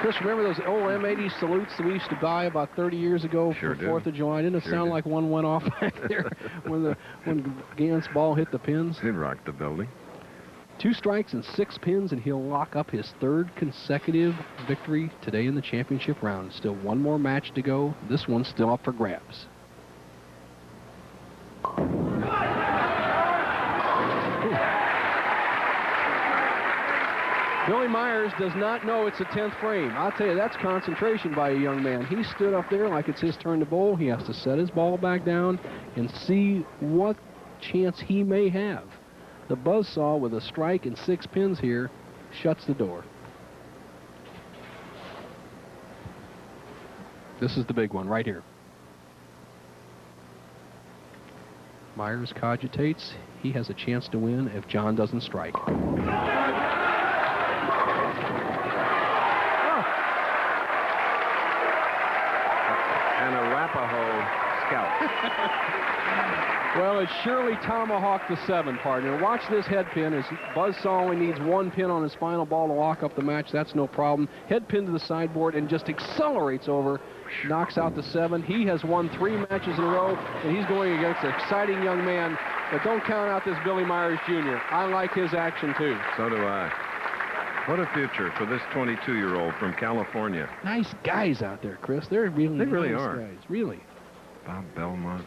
Chris, remember those old M80 salutes that we used to buy about 30 years ago for 4th of July? Didn't it sound like one went off back there when Gant's ball hit the pins? He rocked the building. 2 strikes and 6 pins, and he'll lock up his 3rd consecutive victory today in the championship round. Still one more match to go. This one's still up for grabs. Billy Myers does not know it's a 10th frame. I'll tell you, that's concentration by a young man. He stood up there like it's his turn to bowl. He has to set his ball back down and see what chance he may have. The buzzsaw with a strike and 6 pins here shuts the door. This is the big one right here. Myers cogitates. He has a chance to win if John doesn't strike. And a Arapaho scout. Well, it's surely tomahawked the 7, partner. Watch this head pin. As buzzsaw only needs 1 pin on his final ball to lock up the match. That's no problem. Head pin to the sideboard and just accelerates over, knocks out the 7. He has won 3 matches in a row, and he's going against an exciting young man. But don't count out this Billy Myers Jr. I like his action, too. So do I. What a future for this 22-year-old from California. Nice guys out there, Chris. They really nice are. Guys. Really. Bob Belmont,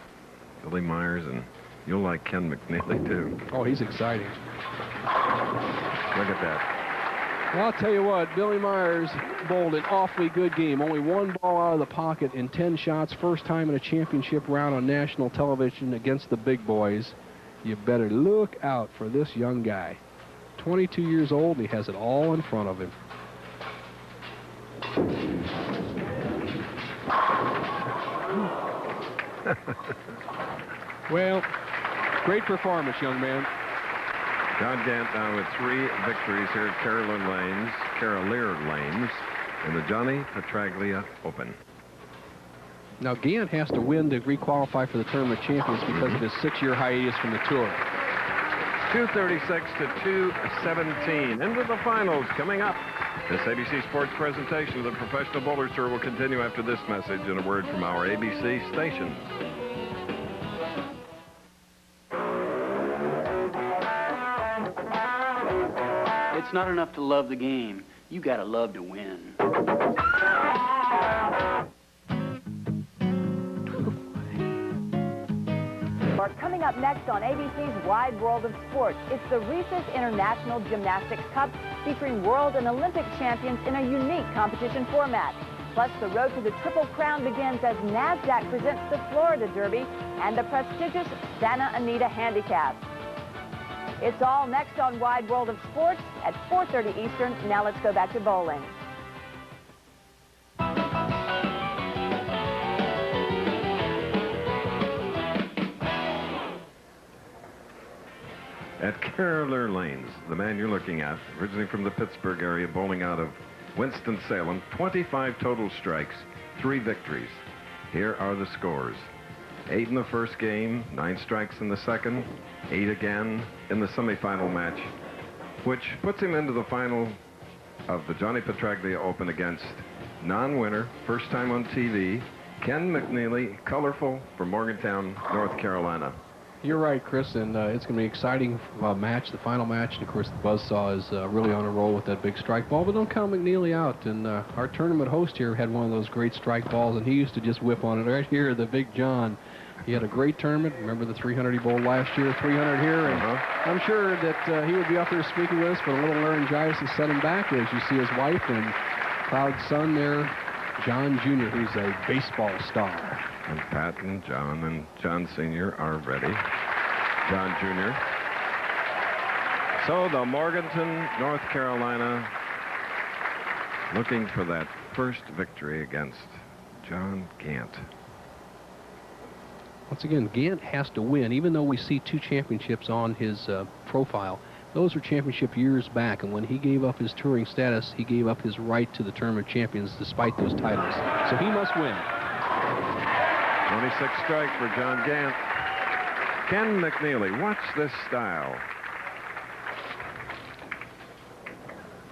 Billy Myers, and you'll like Ken McNeely, too. Oh, he's exciting. Look at that. Well, I'll tell you what, Billy Myers bowled an awfully good game. Only 1 ball out of the pocket in 10 shots. First time in a championship round on national television against the big boys. You better look out for this young guy. 22 years old, and he has it all in front of him. Well, great performance, young man. John Gant now with 3 victories here at Carolier Lanes in the Johnny Petraglia Open. Now, Gant has to win to requalify for the Tournament of Champions because of his 6-year hiatus from the tour. 236 to 217. Into the finals coming up. This ABC Sports presentation of the Professional Bowlers Tour will continue after this message and a word from our ABC station. It's not enough to love the game. You gotta love to win. Coming up next on ABC's Wide World of Sports, it's the Reese's International Gymnastics Cup featuring world and Olympic champions in a unique competition format. Plus, the road to the Triple Crown begins as NASDAQ presents the Florida Derby and the prestigious Santa Anita Handicap. It's all next on Wide World of Sports at 4:30 Eastern. Now let's go back to bowling. At Carolier Lanes, the man you're looking at, originally from the Pittsburgh area, bowling out of Winston-Salem, 25 total strikes, 3 victories. Here are the scores. 8 in the first game, 9 strikes in the second, 8 again in the semifinal match, which puts him into the final of the Johnny Petraglia Open against non-winner, first time on TV, Ken McNeely, colorful from Morgantown, North Carolina. You're right, Chris, and it's going to be an exciting match, the final match. And, of course, the Buzzsaw is really on a roll with that big strike ball. But don't count McNeely out. And our tournament host here had one of those great strike balls, and he used to just whip on it right here, the Big John. He had a great tournament. Remember the 300 he bowled last year, 300 here. And I'm sure that he would be up here speaking with us, but a little laryngitis has set him back as you see his wife and proud son there, John Jr., who's a baseball star. And Pat and John Sr. are ready. John Jr. So the Morganton, North Carolina, looking for that first victory against John Gant. Once again, Gant has to win, even though we see 2 championships on his profile. Those were championship years back, and when he gave up his touring status, he gave up his right to the Tournament of Champions despite those titles. So he must win. 26 strike for John Gant. Ken McNeely, watch this style.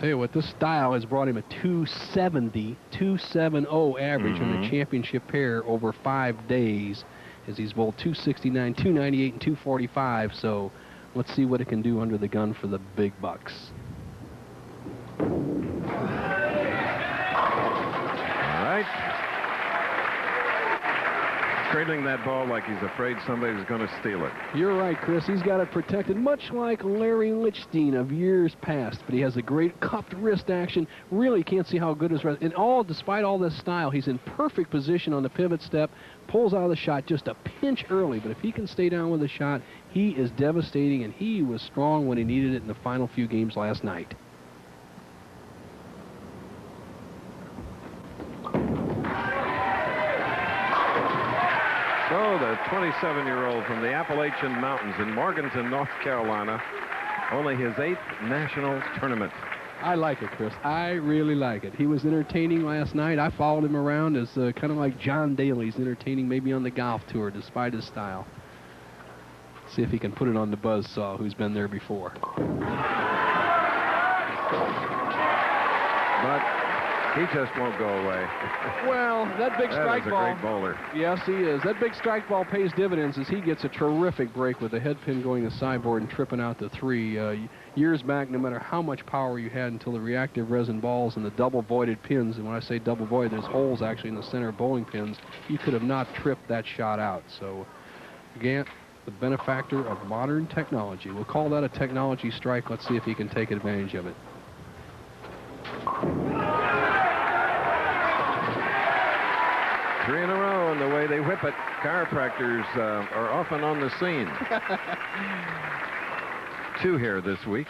Tell you what, this style has brought him a 270 average on the championship pair over 5 days, as he's bowled 269, 298, and 245. So let's see what it can do under the gun for the big bucks. All right. Cradling that ball like he's afraid somebody's going to steal it. You're right, Chris. He's got it protected, much like Larry Lichstein of years past. But he has a great cupped wrist action. Really can't see how good his wrist. And despite all this style, he's in perfect position on the pivot step. Pulls out of the shot just a pinch early. But if he can stay down with the shot, he is devastating. And he was strong when he needed it in the final few games last night. So the 27-year-old from the Appalachian Mountains in Morganton, North Carolina, only his 8th national tournament. I like it, Chris. I really like it. He was entertaining last night. I followed him around as kind of like John Daly's entertaining maybe on the golf tour, despite his style. See if he can put it on the Buzzsaw, who's been there before. But he just won't go away. Well, that big strike ball. That is a great bowler. Yes, he is. That big strike ball pays dividends as he gets a terrific break with the head pin going to sideboard and tripping out the 3. Years back, no matter how much power you had until the reactive resin balls and the double voided pins, and when I say double void, there's holes actually in the center of bowling pins, you could have not tripped that shot out. So, Gant, the benefactor of modern technology. We'll call that a technology strike. Let's see if he can take advantage of it. 3 in a row, and the way they whip it, chiropractors are often on the scene. 2 here this week.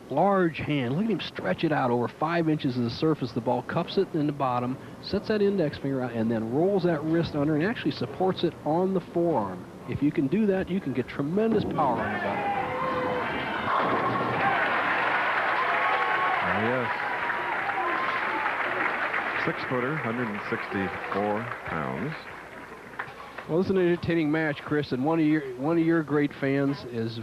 Large hand. Look at him stretch it out over 5 inches of the surface. The ball cups it in the bottom, sets that index finger out, and then rolls that wrist under and actually supports it on the forearm. If you can do that, you can get tremendous power on the ball. Oh, yes. 6-footer, 164 pounds. Well, it's an entertaining match, Chris, and one of your great fans is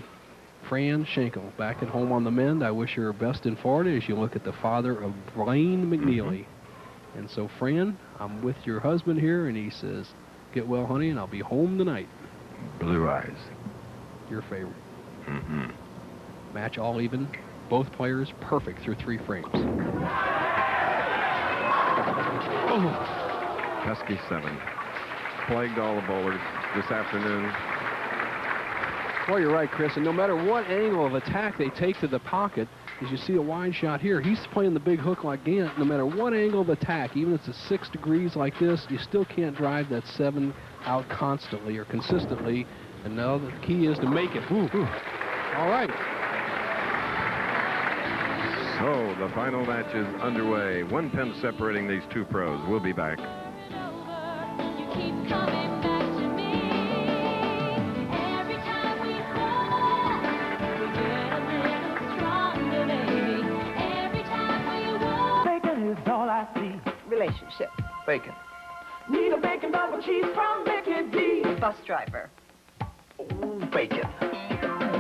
Fran Schenkel. Back at home on the mend, I wish her best in Florida as you look at the father of Blaine McNeely. And so, Fran, I'm with your husband here, and he says, get well, honey, and I'll be home tonight. Blue eyes. Your favorite. Match all even. Both players perfect through 3 frames. Pesky 7. Plagued all the bowlers this afternoon. Well, you're right, Chris, and no matter what angle of attack they take to the pocket, as you see a wide shot here, he's playing the big hook like Gant. No matter what angle of attack, even if it's 6 degrees like this, you still can't drive that 7 out constantly or consistently. And now the key is to make it. All right. So the final match is underway. 1 pin separating these 2 pros. We'll be back. Bacon is all I see. Relationship. Bacon. Need a bacon double cheese from Mickey D. Bus driver. Bacon.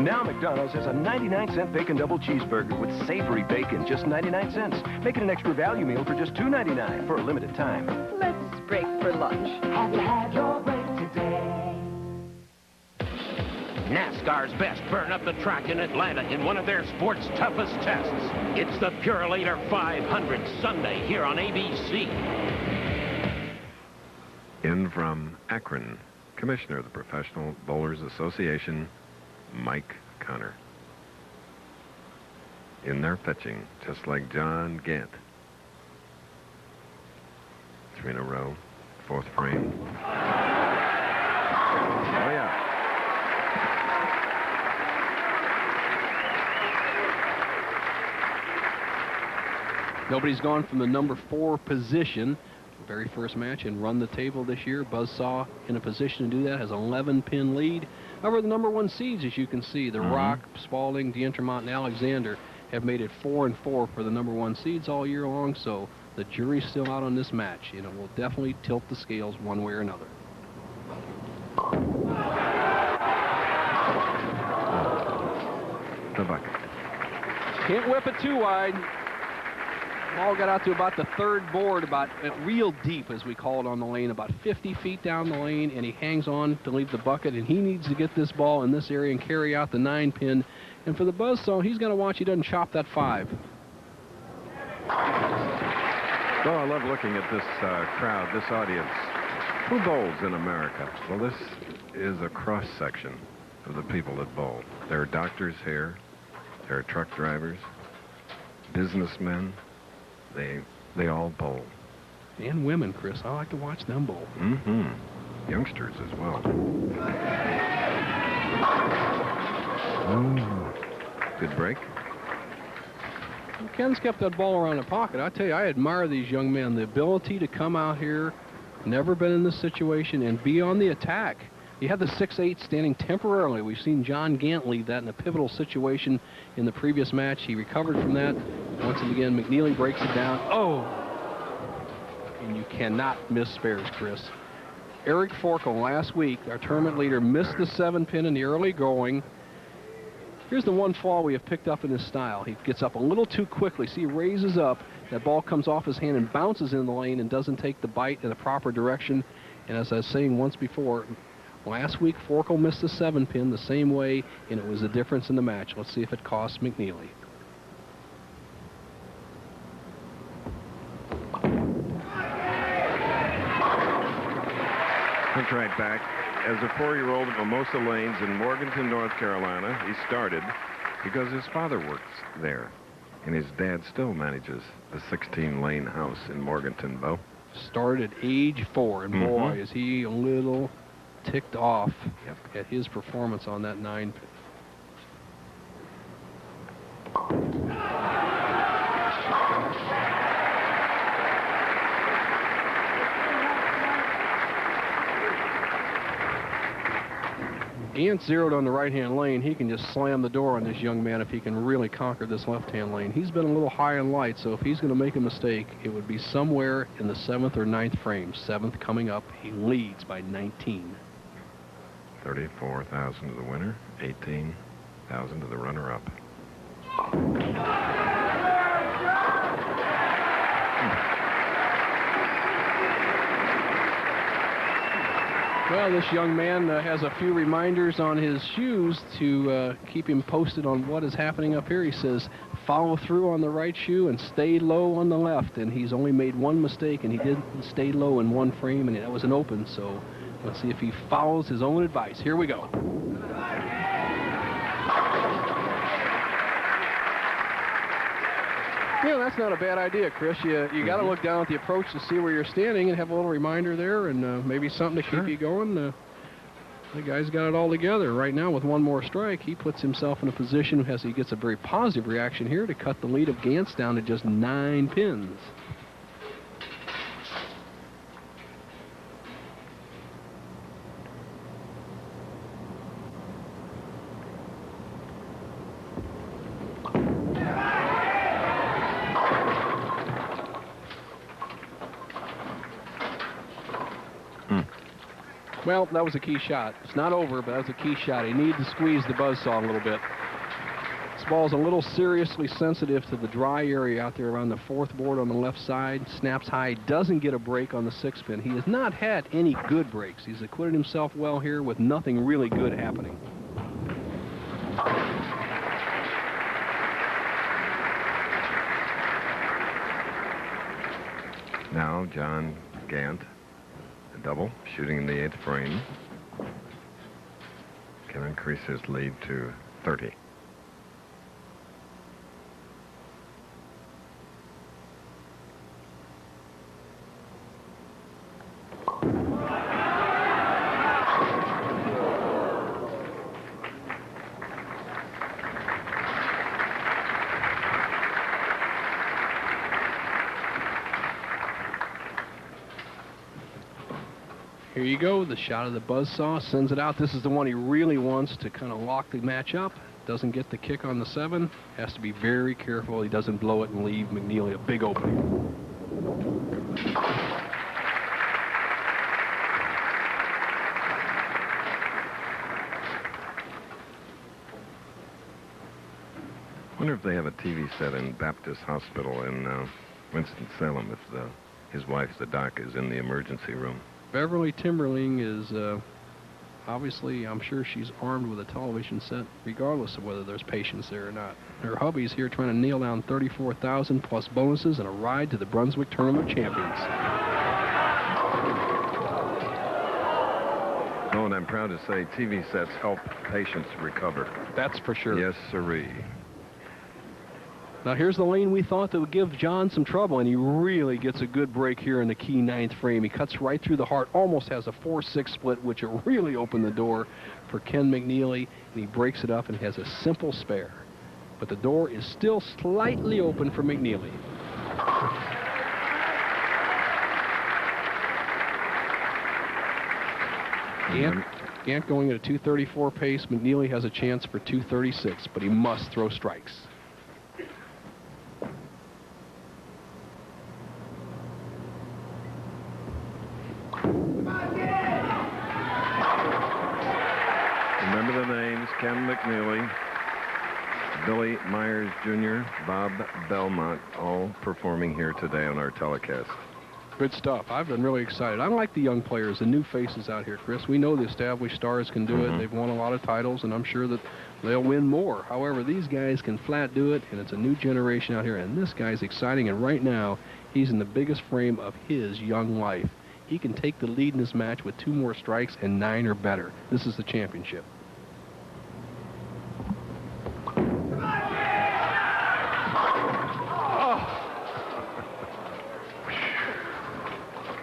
Now McDonald's has a 99-cent bacon double cheeseburger with savory bacon, just 99 cents. Make it an extra value meal for just $2.99 for a limited time. Let's break for lunch. Have you had your break today? NASCAR's best burn up the track in Atlanta in one of their sport's toughest tests. It's the Purelator 500 Sunday here on ABC. In from Akron, Commissioner of the Professional Bowlers Association, Mike Connor. In there pitching, just like John Gant. 3 in a row, 4th frame. Oh, yeah. Nobody's gone from the number 4 position. Very first match and run the table this year. Buzzsaw in a position to do that, has 11-pin lead. However, the number 1 seeds, as you can see, the Rock, Spalding, D'Entremont, and Alexander have made it 4 and 4 for the number 1 seeds all year long. So the jury's still out on this match, and it will definitely tilt the scales one way or another. The bucket. Can't whip it too wide. Ball got out to about the 3rd board, about real deep, as we call it on the lane, about 50 feet down the lane, and he hangs on to leave the bucket, and he needs to get this ball in this area and carry out the 9-pin. And for the Buzzsaw, he's going to watch he doesn't chop that 5. Oh, I love looking at this crowd, this audience. Who bowls in America? Well, this is a cross-section of the people that bowl. There are doctors here. There are truck drivers, businessmen. They all bowl. And women, Chris. I like to watch them bowl. Mm-hmm. Youngsters as well. Ooh. Good break. Ken's kept that ball around the pocket. I tell you, I admire these young men. The ability to come out here, never been in this situation, and be on the attack. You have the 6'8" standing temporarily. We've seen John Gant lead that in a pivotal situation in the previous match. He recovered from that. Once again, McNeely breaks it down. Oh! And you cannot miss spares, Chris. Eric Forkel last week, our tournament leader, missed the 7-pin in the early going. Here's the one flaw we have picked up in his style. He gets up a little too quickly. See, he raises up. That ball comes off his hand and bounces in the lane and doesn't take the bite in the proper direction. And as I was saying once before, last week, Forkel missed the 7-pin the same way, and it was the difference in the match. Let's see if it costs McNeely. Comes right back. As a 4-year-old at Mimosa Lanes in Morganton, North Carolina, he started because his father works there, and his dad still manages the 16-lane house in Morganton, Bo. Started at age 4, and boy, is he a little ticked off at his performance on that 9-pin. Gant zeroed on the right-hand lane. He can just slam the door on this young man if he can really conquer this left-hand lane. He's been a little high and light, so if he's going to make a mistake, it would be somewhere in the 7th or 9th frame. 7th coming up. He leads by 19. 34,000 to the winner, 18,000 to the runner-up. Well, this young man has a few reminders on his shoes to keep him posted on what is happening up here. He says, follow through on the right shoe and stay low on the left. And he's only made one mistake, and he did stay low in one frame, and that was an open. So let's see if he follows his own advice. Here we go. Yeah, that's not a bad idea, Chris. You got to look down at the approach to see where you're standing and have a little reminder there, and maybe something to keep you going. The guy's got it all together. Right now, with one more strike, he puts himself in a position as he gets a very positive reaction here to cut the lead of Gantz down to just 9 pins. Well, that was a key shot. It's not over, but that was a key shot. He needed to squeeze the buzzsaw a little bit. This ball's a little seriously sensitive to the dry area out there around the 4th board on the left side. Snaps high, doesn't get a break on the 6-pin. He has not had any good breaks. He's acquitted himself well here with nothing really good happening. now John Gant, a double, shooting in the 8th frame. Can increase his lead to 30. Here you go, the shot of the buzzsaw, sends it out. This is the one he really wants to kind of lock the match up. Doesn't get the kick on the 7. Has to be very careful he doesn't blow it and leave McNeely a big opening. I wonder if they have a TV set in Baptist Hospital in Winston-Salem if his wife, the doc, is in the emergency room. Beverly Timberling is obviously, I'm sure she's armed with a television set, regardless of whether there's patients there or not. Her hubby's here trying to nail down $34,000 plus bonuses and a ride to the Brunswick Tournament of Champions. Oh, and I'm proud to say TV sets help patients recover. That's for sure. Yes, sirree. Now here's the lane we thought that would give John some trouble, and he really gets a good break here in the key 9th frame. He cuts right through the heart, almost has a 4-6 split, which will really open the door for Ken McNeely, and he breaks it up and has a simple spare. But the door is still slightly open for McNeely. Gant going at a 234 pace. McNeely has a chance for 236, but he must throw strikes. Remember the names: Ken McNeely, Billy Myers Jr., Bob Belmont, all performing here today on our telecast. Good stuff. I've been really excited. I like the young players, the new faces out here, Chris. We know the established stars can do it. They've won a lot of titles, and I'm sure that they'll win more. However, these guys can flat do it, and it's a new generation out here, and this guy's exciting, and right now, he's in the biggest frame of his young life. He can take the lead in this match with 2 more strikes and 9 or better. This is the championship.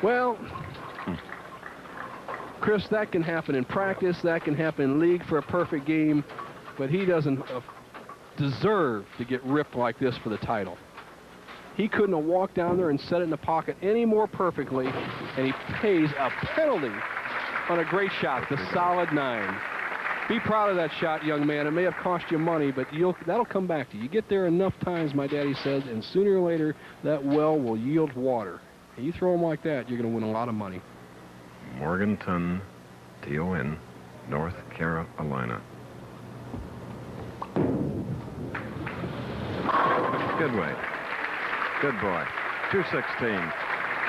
Well, Chris, that can happen in practice, that can happen in league for a perfect game, but he doesn't deserve to get ripped like this for the title. He couldn't have walked down there and set it in the pocket any more perfectly, and he pays a penalty on a great shot, the solid 9. Be proud of that shot, young man. It may have cost you money, but that'll come back to you. You get there enough times, my daddy says, and sooner or later, that well will yield water. And you throw them like that, you're going to win a lot of money. Morganton, T-O-N, North Carolina. Good way. Good boy. 216.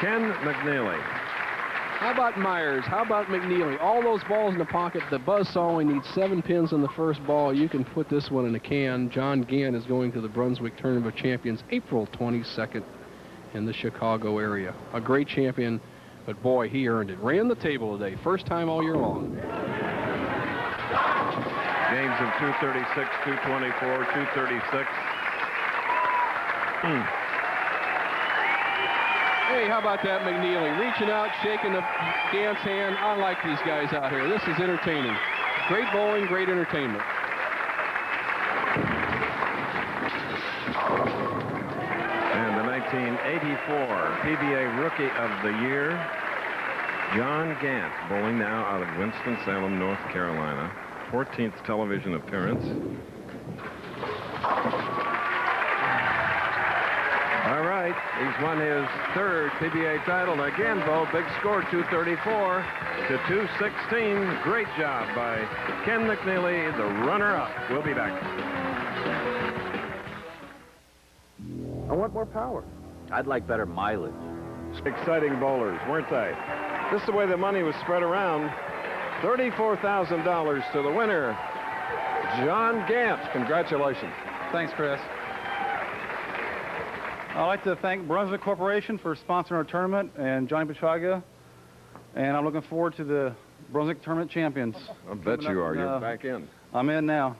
Ken McNeely. How about Myers? How about McNeely? All those balls in the pocket. The buzzsaw only needs 7 pins on the first ball. You can put this one in a can. John Gant is going to the Brunswick Tournament of Champions April 22nd in the Chicago area. A great champion, but boy, he earned it. Ran the table today. First time all year long. Games of 236, 224, 236. Hey, how about that, McNeely? Reaching out, shaking the Gant's hand. I like these guys out here. This is entertaining. Great bowling, great entertainment. And the 1984 PBA Rookie of the Year, John Gant, bowling now out of Winston-Salem, North Carolina. 14th television appearance. All right, he's won his 3rd PBA title. Again, Bo, big score, 234 to 216. Great job by Ken McNeely, the runner-up. We'll be back. I want more power. I'd like better mileage. Exciting bowlers, weren't they? This is the way the money was spread around. $34,000 to the winner, John Gant. Congratulations. Thanks, Chris. I'd like to thank Brunswick Corporation for sponsoring our tournament and Johnny Petraglia. And I'm looking forward to the Brunswick Tournament champions. I bet you are. You're back in. I'm in now.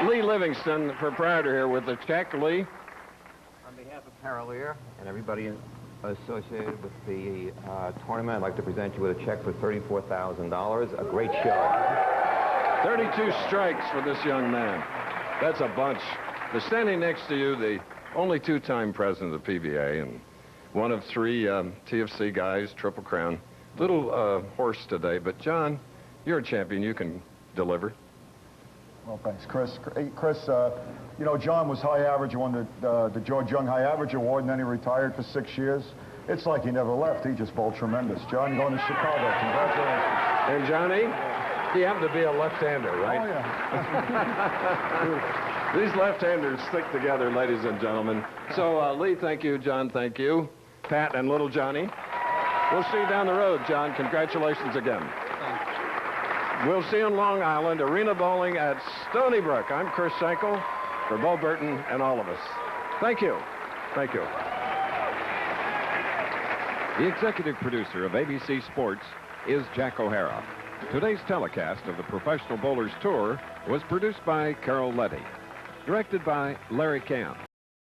Lee Livingston, proprietor here with the check. Lee? On behalf of Petraglia and everybody associated with the tournament, I'd like to present you with a check for $34,000. A great show. 32 strikes for this young man. That's a bunch. They're standing next to you, the only two-time president of the PBA and one of 3 TFC guys, Triple Crown. Little hoarse today, but John, you're a champion. You can deliver. Well, thanks, Chris. Chris, you know, John was high average. He won the George Young High Average Award, and then he retired for 6 years. It's like he never left. He just bowled tremendous. John, going to Chicago. Congratulations. And Johnny, he happened to be a left-hander, right? Oh, yeah. These left-handers stick together, ladies and gentlemen. So, Lee, thank you. John, thank you. Pat and little Johnny. We'll see you down the road, John. Congratulations again. We'll see you in Long Island, arena bowling at Stony Brook. I'm Chris Schenkel for Bo Burton and all of us. Thank you. Thank you. The executive producer of ABC Sports is Jack O'Hara. Today's telecast of the Professional Bowlers Tour was produced by Carol Letty, directed by Larry Camp.